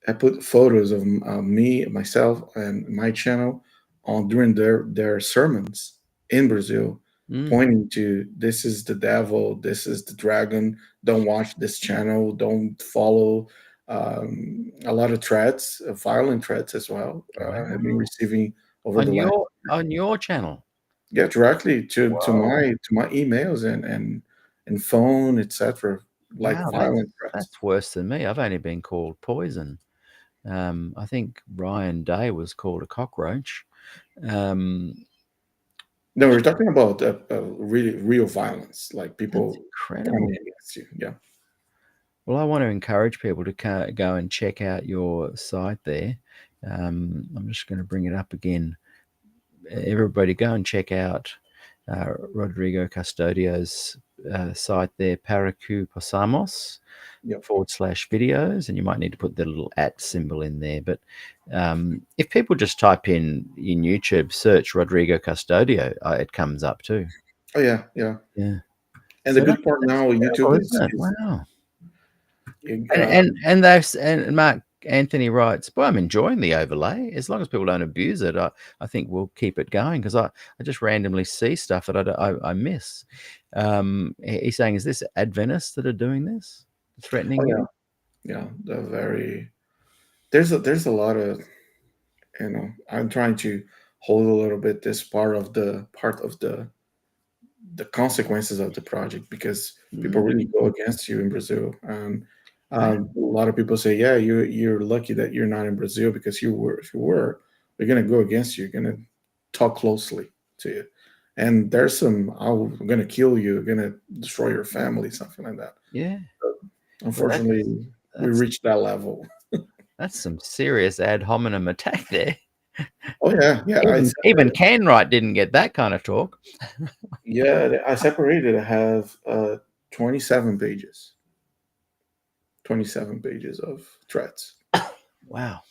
I put photos of me, myself, and my channel on during their sermons in Brazil, Mm, pointing to this is the devil, this is the dragon. Don't watch this channel. Don't follow. A lot of threats, violent threats as well. I've been wow. receiving over the last. On your channel. Yeah, directly Whoa. to my emails and phone, etc. Like Wow, violent threats. that's worse than me. I've only been called poison. I think Ryan Day was called a cockroach. Um, No, we're talking about really real violence, like that's people incredible. coming against you. Yeah. Well, I want to encourage people to go and check out your site there. I'm just going to bring it up again. Everybody go and check out Rodrigo Custodio's site there, Paracu Posamos Yep. /videos, and you might need to put the little at symbol in there. But if people just type in YouTube, search Rodrigo Custodio, it comes up too. Oh yeah, yeah. Yeah. And the So good part that's now, terrible, YouTube isn't it? is Wow. And uh, Mark Anthony writes, "Boy, I'm enjoying the overlay. As long as people don't abuse it, I think we'll keep it going because I just randomly see stuff that I miss." He's saying, "Is this Adventists that are doing this, oh threatening yeah, you?" yeah. The very there's a lot of, I'm trying to hold a little bit this part of the consequences of the project, because people really Mm, go against you in Brazil. And wow. a lot of people say, yeah, you're lucky that you're not in Brazil, because if you were, we're gonna go against you. You're gonna talk closely to you, and there's some, I'm gonna kill you, gonna destroy your family, something like that. Yeah. Well, Unfortunately, we that's reached that level. that's some serious ad hominem attack there. Oh yeah, yeah. Even Canwright didn't get that kind of talk. I separated. I have 27 pages, 27 pages of threats. Wow.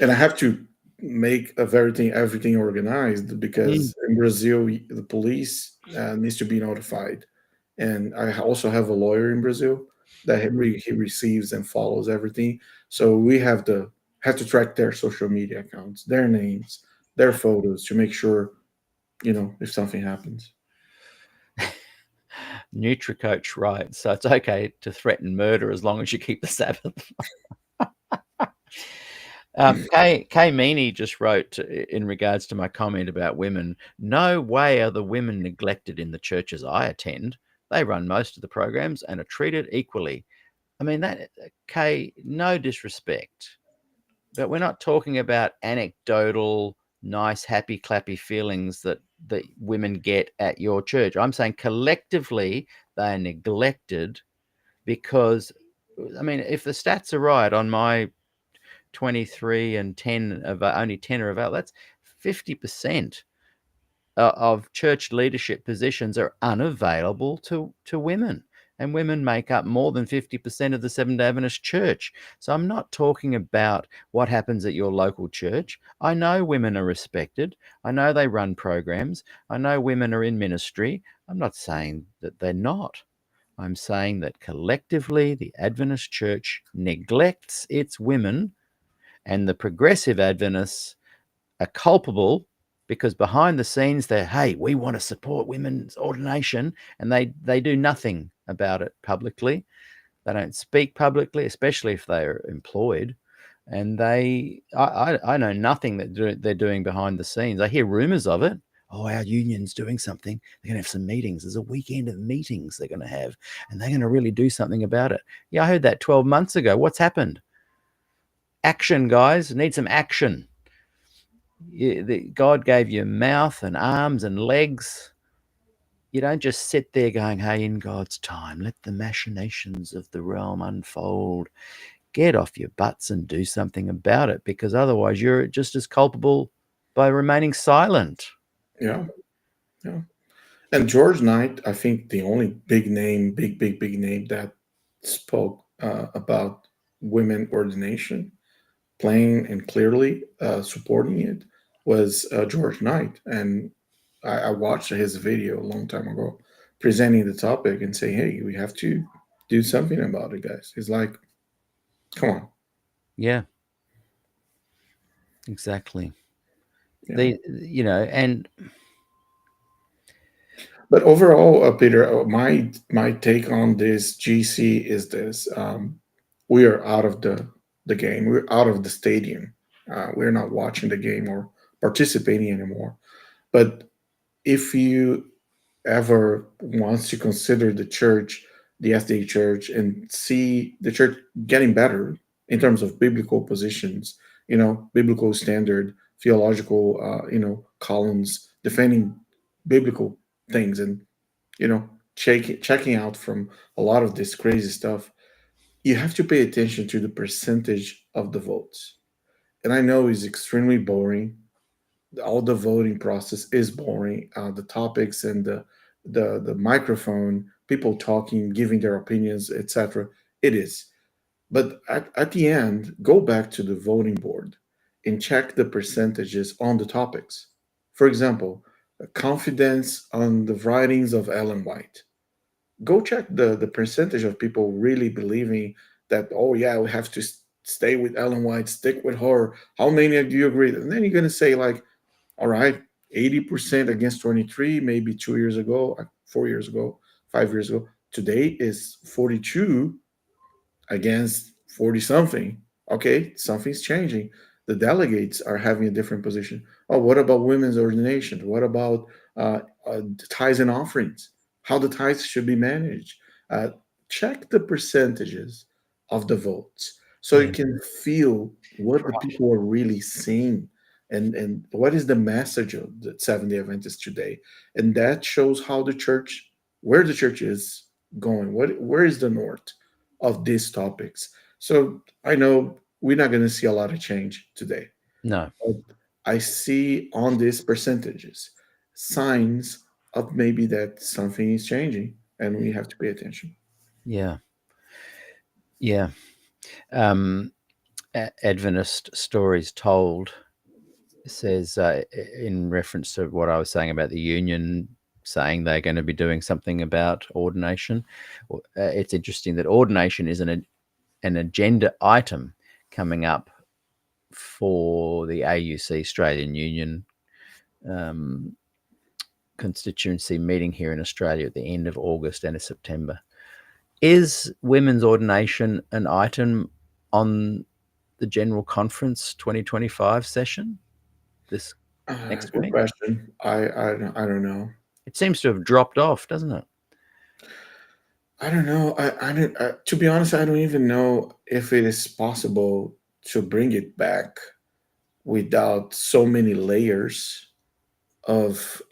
And I have to make everything organized, Mm, because in Brazil the police needs to be notified, and I also have a lawyer in Brazil that mm. he receives and follows everything. So we have to track their social media accounts, their names, their photos, to make sure, if something happens. NutriCoach writes, so it's okay to threaten murder as long as you keep the Sabbath. Kay Meany just wrote in regards to my comment about women, no way are the women neglected in the churches I attend. They run most of the programs and are treated equally. I mean, that, Kay, no disrespect, but we're not talking about anecdotal, nice, happy, clappy feelings that women get at your church. I'm saying collectively they are neglected because, I mean, if the stats are right on my 23 and 10 of only 10 are available, that's 50% of church leadership positions are unavailable to women, and women make up more than 50% of the Seventh-day Adventist church. So I'm not talking about what happens at your local church. I know women are respected. I know they run programs. I know women are in ministry. I'm not saying that they're not. I'm saying that collectively the Adventist church neglects its women, and the progressive Adventists are culpable because behind the scenes they're, hey, we want to support women's ordination, and they do nothing about it publicly. They don't speak publicly, especially if they're employed. And I know nothing that they're doing behind the scenes. I hear rumors of it. Oh, our union's doing something. They're going to have some meetings. There's a weekend of meetings they're going to have, and they're going to really do something about it. Yeah, I heard that 12 months ago. What's happened? Action, guys. Need some action. God gave you mouth and arms and legs. You don't just sit there going, hey, in God's time, let the machinations of the realm unfold. Get off your butts and do something about it, because otherwise you're just as culpable by remaining silent. Yeah, yeah. And George Knight, I think the only big name, big name that spoke about women ordination, plain and clearly supporting it, was George Knight. And I watched his video a long time ago presenting the topic and saying, hey, we have to do something about it, guys. He's like, come on. Yeah, exactly. Yeah. And But overall, Peter, my take on this GC is this: we are out of the game. We're out of the stadium. We're not watching the game or participating anymore. But if you ever wants to consider the church, the SDA church, and see the church getting better in terms of biblical positions, biblical standard, theological, columns defending biblical things, and you know, checking out from a lot of this crazy stuff, you have to pay attention to the percentage of the votes. And I know it's extremely boring. All the voting process is boring. The topics and the microphone, people talking, giving their opinions, etc. It is. But at the end, go back to the voting board and check the percentages on the topics. For example, confidence on the writings of Ellen White. Go check the percentage of people really believing that, oh yeah, we have to stay with Ellen White, stick with her. How many do you agree? And then you're gonna say like, all right, 80% against 23, maybe 2 years ago, 4 years ago, 5 years ago. Today is 42 against 40 something. Okay, something's changing. The delegates are having a different position. Oh, what about women's ordination? What about tithes and offerings? How the tithes should be managed? Uh, Check the percentages of the votes so you Yeah, can feel what the right. people are really saying, and what is the message of the Seventh Day Adventists today. And that shows how the church, where the church is going, where is the north of these topics. So I know we're not going to see a lot of change today, No. but I see on these percentages signs of maybe that something is changing and we have to pay attention. Yeah. Yeah. Um, Adventist Stories Told says, in reference to what I was saying about the union saying they're going to be doing something about ordination, it's interesting that ordination is an agenda item coming up for the AUC Australian Union um, constituency meeting here in Australia at the end of August and September. Is women's ordination an item on the General Conference 2025 session this next Good week? question. I don't know. It seems to have dropped off, doesn't it? I don't know. To be honest, I don't even know if it is possible to bring it back without so many layers of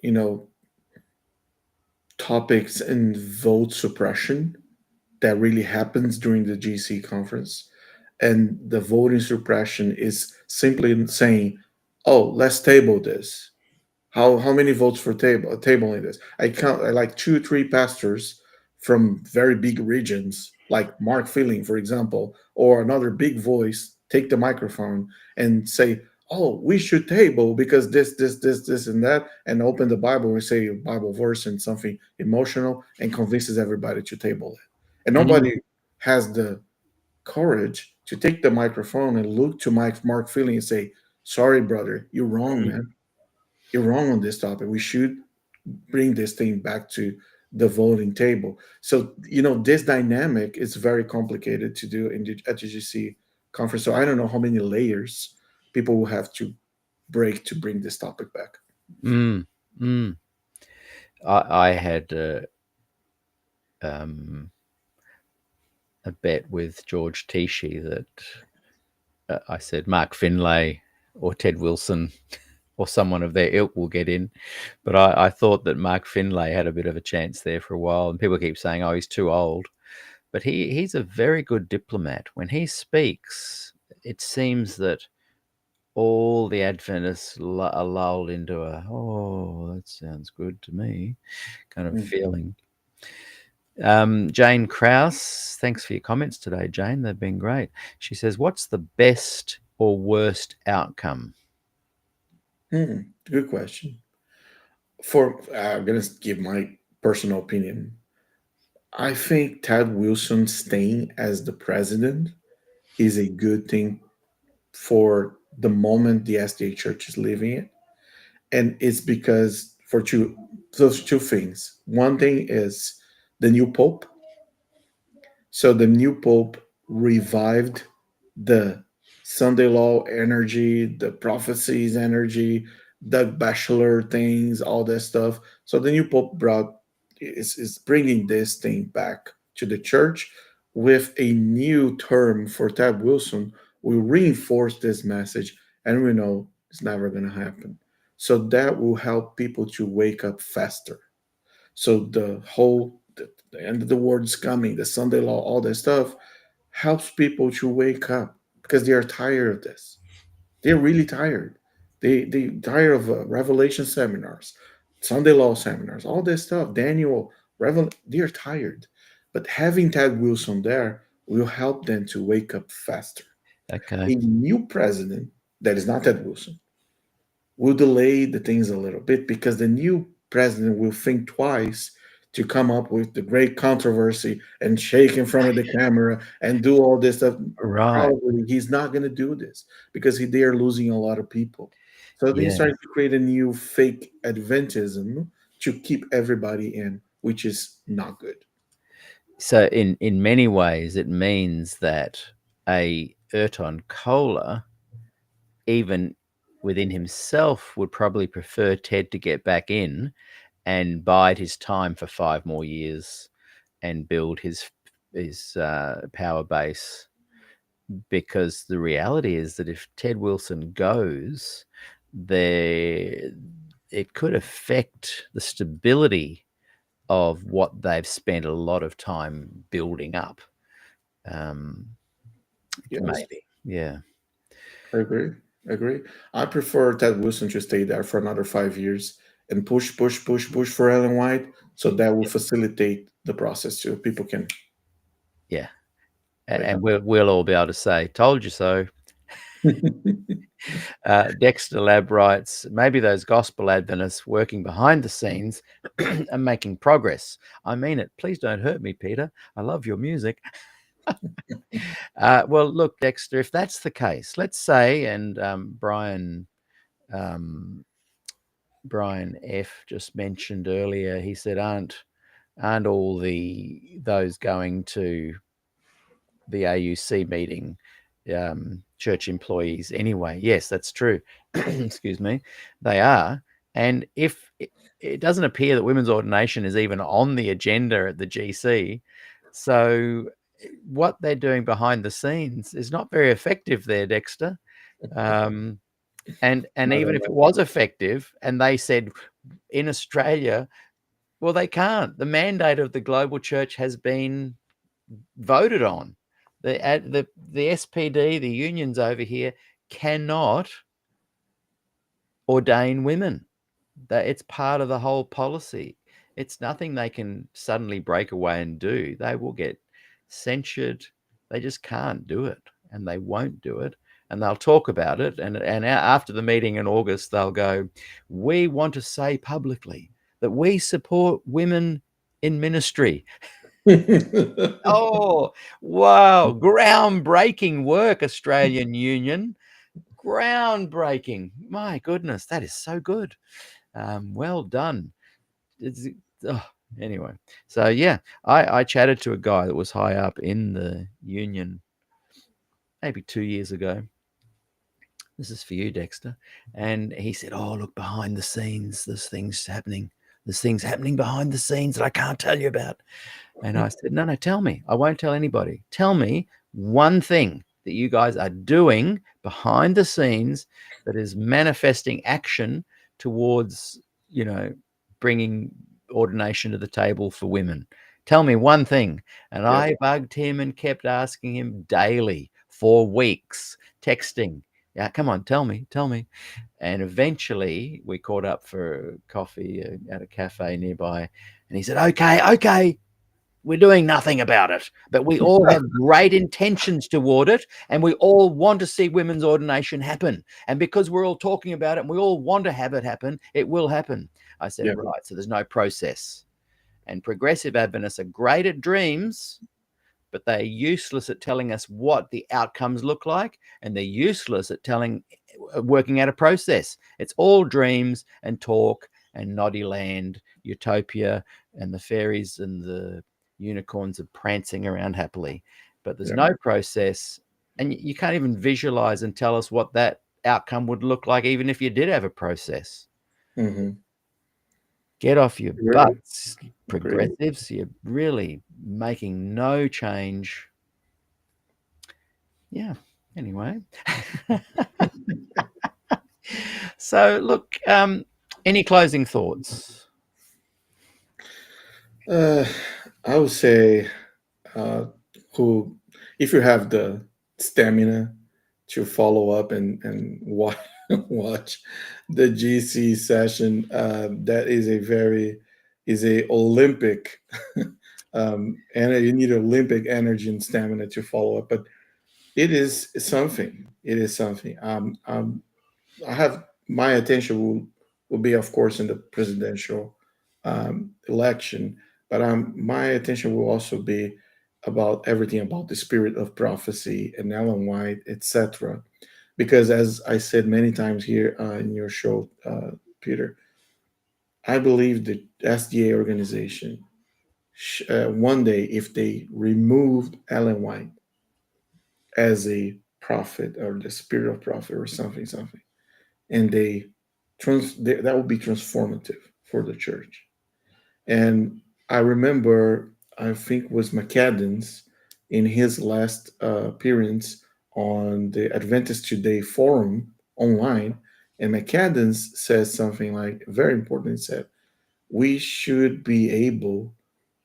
topics and vote suppression that really happens during the GC conference. And the voting suppression is simply saying, oh, let's table this. How many votes for tabling this? I count I like two, three pastors from very big regions, like Mark Feeling, for example, or another big voice, take the microphone and say, "Oh, we should table because this, and that," and open the Bible and say a Bible verse and something emotional and convinces everybody to table it. And Mm, nobody has the courage to take the microphone and look to Mark Feeling and say, "Sorry, brother, you're wrong, mm, man. You're wrong on this topic. We should bring this thing back to the voting table." So, this dynamic is very complicated to do at the GC conference. So I don't know how many layers people will have to break to bring this topic back. mm, mm. I had um, a bet with George Tichy that I said Mark Finlay or Ted Wilson or someone of their ilk will get in. But I thought that Mark Finlay had a bit of a chance there for a while. And people keep saying, oh, he's too old. But he's a very good diplomat. When he speaks, it seems that all the Adventists are lulled into a, oh, that sounds good to me kind of Mm. feeling. Jane Krause, thanks for your comments today, Jane. They've been great. She says, what's the best or worst outcome? Good question. I'm going to give my personal opinion. I think Ted Wilson staying as the president is a good thing for the moment the SDA Church is living in. And it's because for those two things. One thing is the new pope. So the new pope revived the Sunday law energy, the prophecies energy, the bachelor things, all that stuff. So the new pope brought is bringing this thing back to the church with a new term for Ted Wilson. We reinforce this message, and we know it's never going to happen. So that will help people to wake up faster. So the end of the world is coming, the Sunday law, all that stuff helps people to wake up because they are tired of this. They're really tired. They tired of Revelation seminars, Sunday law seminars, all this stuff. Daniel, they're tired. But having Ted Wilson there will help them to wake up faster. Okay. A new president that is not Ted Wilson will delay the things a little bit because the new president will think twice to come up with the great controversy and shake in front of the camera and do all this stuff. Right. Probably he's not going to do this because they are losing a lot of people. So they Yeah. started to create a new fake Adventism to keep everybody in, which is not good. So in many ways, it means that a Ayrton Kohler, even within himself, would probably prefer Ted to get back in and bide his time for 5 more years and build his power base. Because the reality is that if Ted Wilson goes, there it could affect the stability of what they've spent a lot of time building up. Um, Yes, maybe, yeah, I agree. I agree. I prefer Ted Wilson to stay there for another 5 years and push, push, push, push for Ellen White, so that will facilitate the process too. People can yeah, wake and up. we'll all be able to say, "Told you so." Dexter Lab writes, maybe those gospel Adventists working behind the scenes are making progress. I mean it. Please don't hurt me, Peter. I love your music. Well, look, Dexter, if that's the case, let's say, and um, Brian F just mentioned earlier, he said, aren't all those going to the AUC meeting church employees anyway? Yes, that's true. Excuse me, they are. And if it doesn't appear that women's ordination is even on the agenda at the GC, so what they're doing behind the scenes is not very effective there, Dexter. Um, and Not even at if it all. was effective, and they said in Australia, well, they can't. The mandate of the global church has been voted on. The SPD, the unions over here, cannot ordain women. That it's part of the whole policy. It's nothing they can suddenly break away and do. They will get censured. They just can't do it, and they won't do it. And they'll talk about it. And after the meeting in August, they'll go, "We want to say publicly that we support women in ministry." Oh, wow. Groundbreaking work, Australian Union. Groundbreaking. My goodness, that is so good. Well done. It's, oh, anyway, so yeah, I chatted to a guy that was high up in the union maybe 2 years ago. This is for you, Dexter. And he said, "Oh, look, behind the scenes, there's things happening. There's things happening behind the scenes that I can't tell you about." And I said, no, tell me. I won't tell anybody. Tell me one thing that you guys are doing behind the scenes that is manifesting action towards, you know, bringing ordination to the table for women. Tell me one thing. And Yep. I bugged him and kept asking him daily for weeks, texting. Yeah, come on, tell me, tell me. And eventually we caught up for coffee at a cafe nearby. And he said, okay, okay, we're doing nothing about it, but we all have great intentions toward it, and we all want to see women's ordination happen. And because we're all talking about it and we all want to have it happen, it will happen. I said, Yeah. right, so there's no process. And progressive Adventists are great at dreams, but they're useless at telling us what the outcomes look like, and they're useless at working out a process. It's all dreams and talk and noddy land, utopia, and the fairies and the unicorns are prancing around happily. But there's Yeah. no process, and you can't even visualize and tell us what that outcome would look like, even if you did have a process. Mm-hmm. Get off your Agree. butts, Agree. progressives. You're really making no change. Yeah. Anyway. So, look, any closing thoughts? Uh, I would say, uh, who, if you have the stamina to follow up and watch, watch the GC session, that is a very is a Olympic, and you need Olympic energy and stamina to follow up. But it is something. It is something. I have my attention will be, of course, in the presidential election, but my attention will also be about everything about the spirit of prophecy and Ellen White, etc. Because, as I said many times here in your show, Peter, I believe the SDA organization, one day, if they removed Ellen White as a prophet or the spirit of prophet or something, and that would be transformative for the church. And I remember, I think it was McAdams in his last appearance on the Adventist Today forum online, and McAdams says something like very important. He said we should be able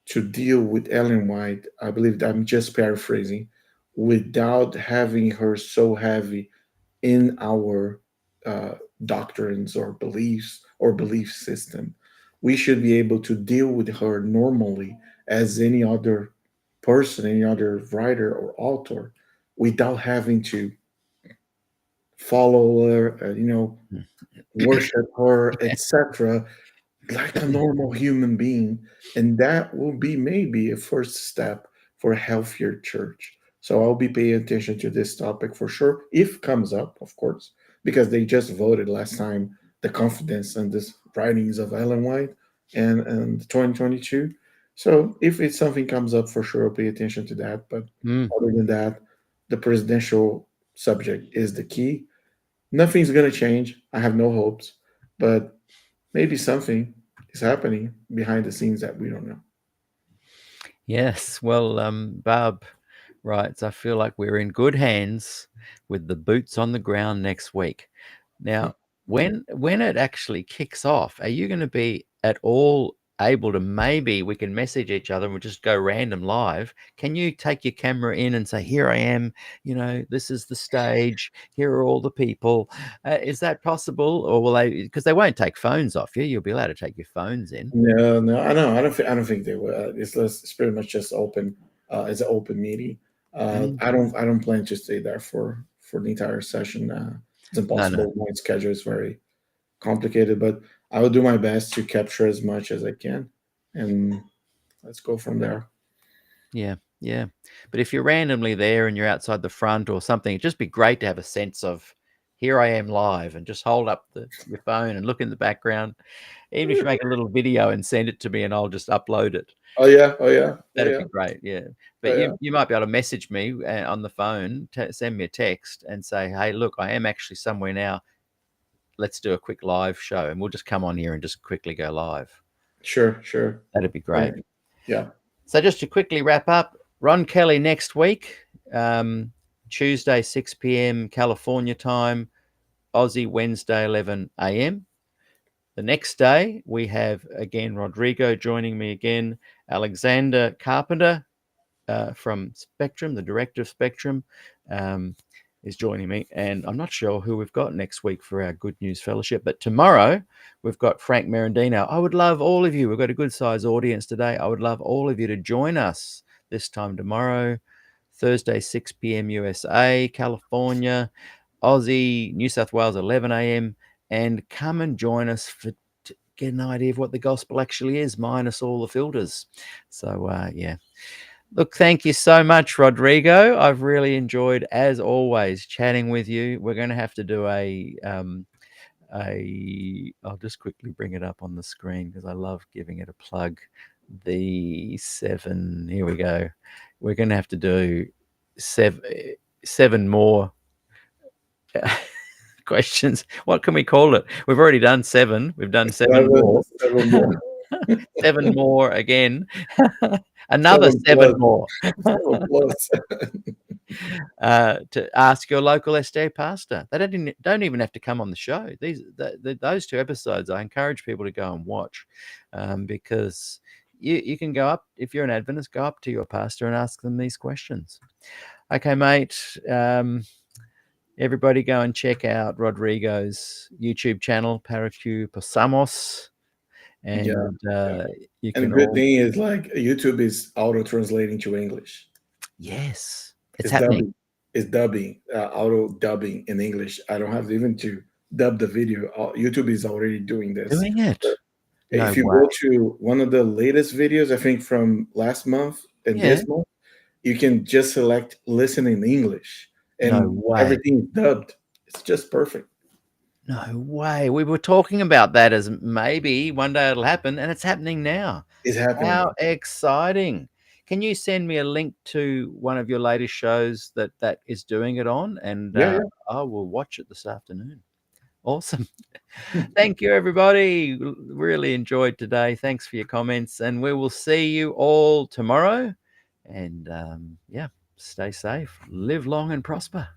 to deal with Ellen White. I believe I'm just paraphrasing, without having her so heavy in our uh, doctrines or beliefs or belief system. We should be able to deal with her normally as any other person, any other writer or author, without having to follow her, worship her, etc., like a normal human being. And that will be maybe a first step for a healthier church. So I'll be paying attention to this topic for sure, if it comes up, of course, because they just voted last time the confidence and this writings of Ellen White and 2022. So if it's something comes up, for sure I'll pay attention to that. But Mm, other than that, the presidential subject is the key. Nothing's gonna change. I have no hopes, but maybe something is happening behind the scenes that we don't know. yes. Well, Barb writes, I feel like we're in good hands with the boots on the ground next week. Now, when it actually kicks off, are you going to be at all able to, maybe we can message each other and we'll just go random live? Can you take your camera in and say, here I am, this is the stage, here are all the people? Is that possible? Or will they, because they won't take phones off you, you'll be allowed to take your phones in. No, no, I know. I don't think they will. It's pretty much just open. It's an open meeting. Mm. I don't plan to stay there for the entire session. It's No, no. impossible. My schedule is very complicated, but I will do my best to capture as much as I can, and let's go from there. Yeah, yeah. But if you're randomly there and you're outside the front or something, it'd just be great to have a sense of, here I am live, and just hold up your phone and look in the background. Even if you make a little video and send it to me and I'll just upload it. Oh yeah, oh yeah, oh That'd yeah, be great. Yeah. oh But yeah. you might be able to message me on the phone, send me a text and say, hey, look, I am actually somewhere now. Let's do a quick live show. And we'll just come on here and just quickly go live. Sure, sure. That'd be Yeah, great. yeah. So just to quickly wrap up, Ron Kelly next week, Tuesday, 6 p.m. California time, Aussie Wednesday, 11 a.m. The next day, we have again Rodrigo joining me again, Alexander Carpenter from Spectrum, the director of Spectrum, um, is joining me. And I'm not sure who we've got next week for our Good News Fellowship, but tomorrow we've got Frank Merendino. I would love all of you. We've got a good size audience today. I would love all of you to join us this time tomorrow, Thursday, 6 p.m. USA, California, Aussie, New South Wales, 11 a.m. And come and join us to get an idea of what the gospel actually is, minus all the filters. So, yeah. Look, thank you so much, Rodrigo. I've really enjoyed, as always, chatting with you. We're going to have to do I'll just quickly bring it up on the screen because I love giving it a plug. Here we go. We're going to have to do seven more questions. What can we call it? We've already done 7. We've done 7 more. 7 more. 7 more again. Another 7 7 plus. more. 7 plus. To ask your local SDA pastor. They don't even have to come on the show. Those 2 episodes, I encourage people to go and watch, because you can go up, if you're an Adventist, go up to your pastor and ask them these questions. Okay, mate. Everybody go and check out Rodrigo's YouTube channel, Paracu Pasamos. And you And the can good all... thing is, like, YouTube is auto translating to English. Yes, it's It's happening. dubbing. It's dubbing, auto dubbing in English. I don't have even to dub the video. YouTube is already doing this. Doing it. No If you way. go to one of the latest videos, I think from last month and Yeah. this month, you can just select listen in English, No and way. everything is dubbed. It's just perfect. No way. We were talking about that as maybe one day it'll happen, and it's happening now. It's happening How now. exciting. Can you send me a link to one of your latest shows that is doing it on? And Yeah, I will watch it this afternoon. Awesome. yeah. Thank you, everybody. Really enjoyed today. Thanks for your comments, and we will see you all tomorrow. And yeah, stay safe, live long and prosper.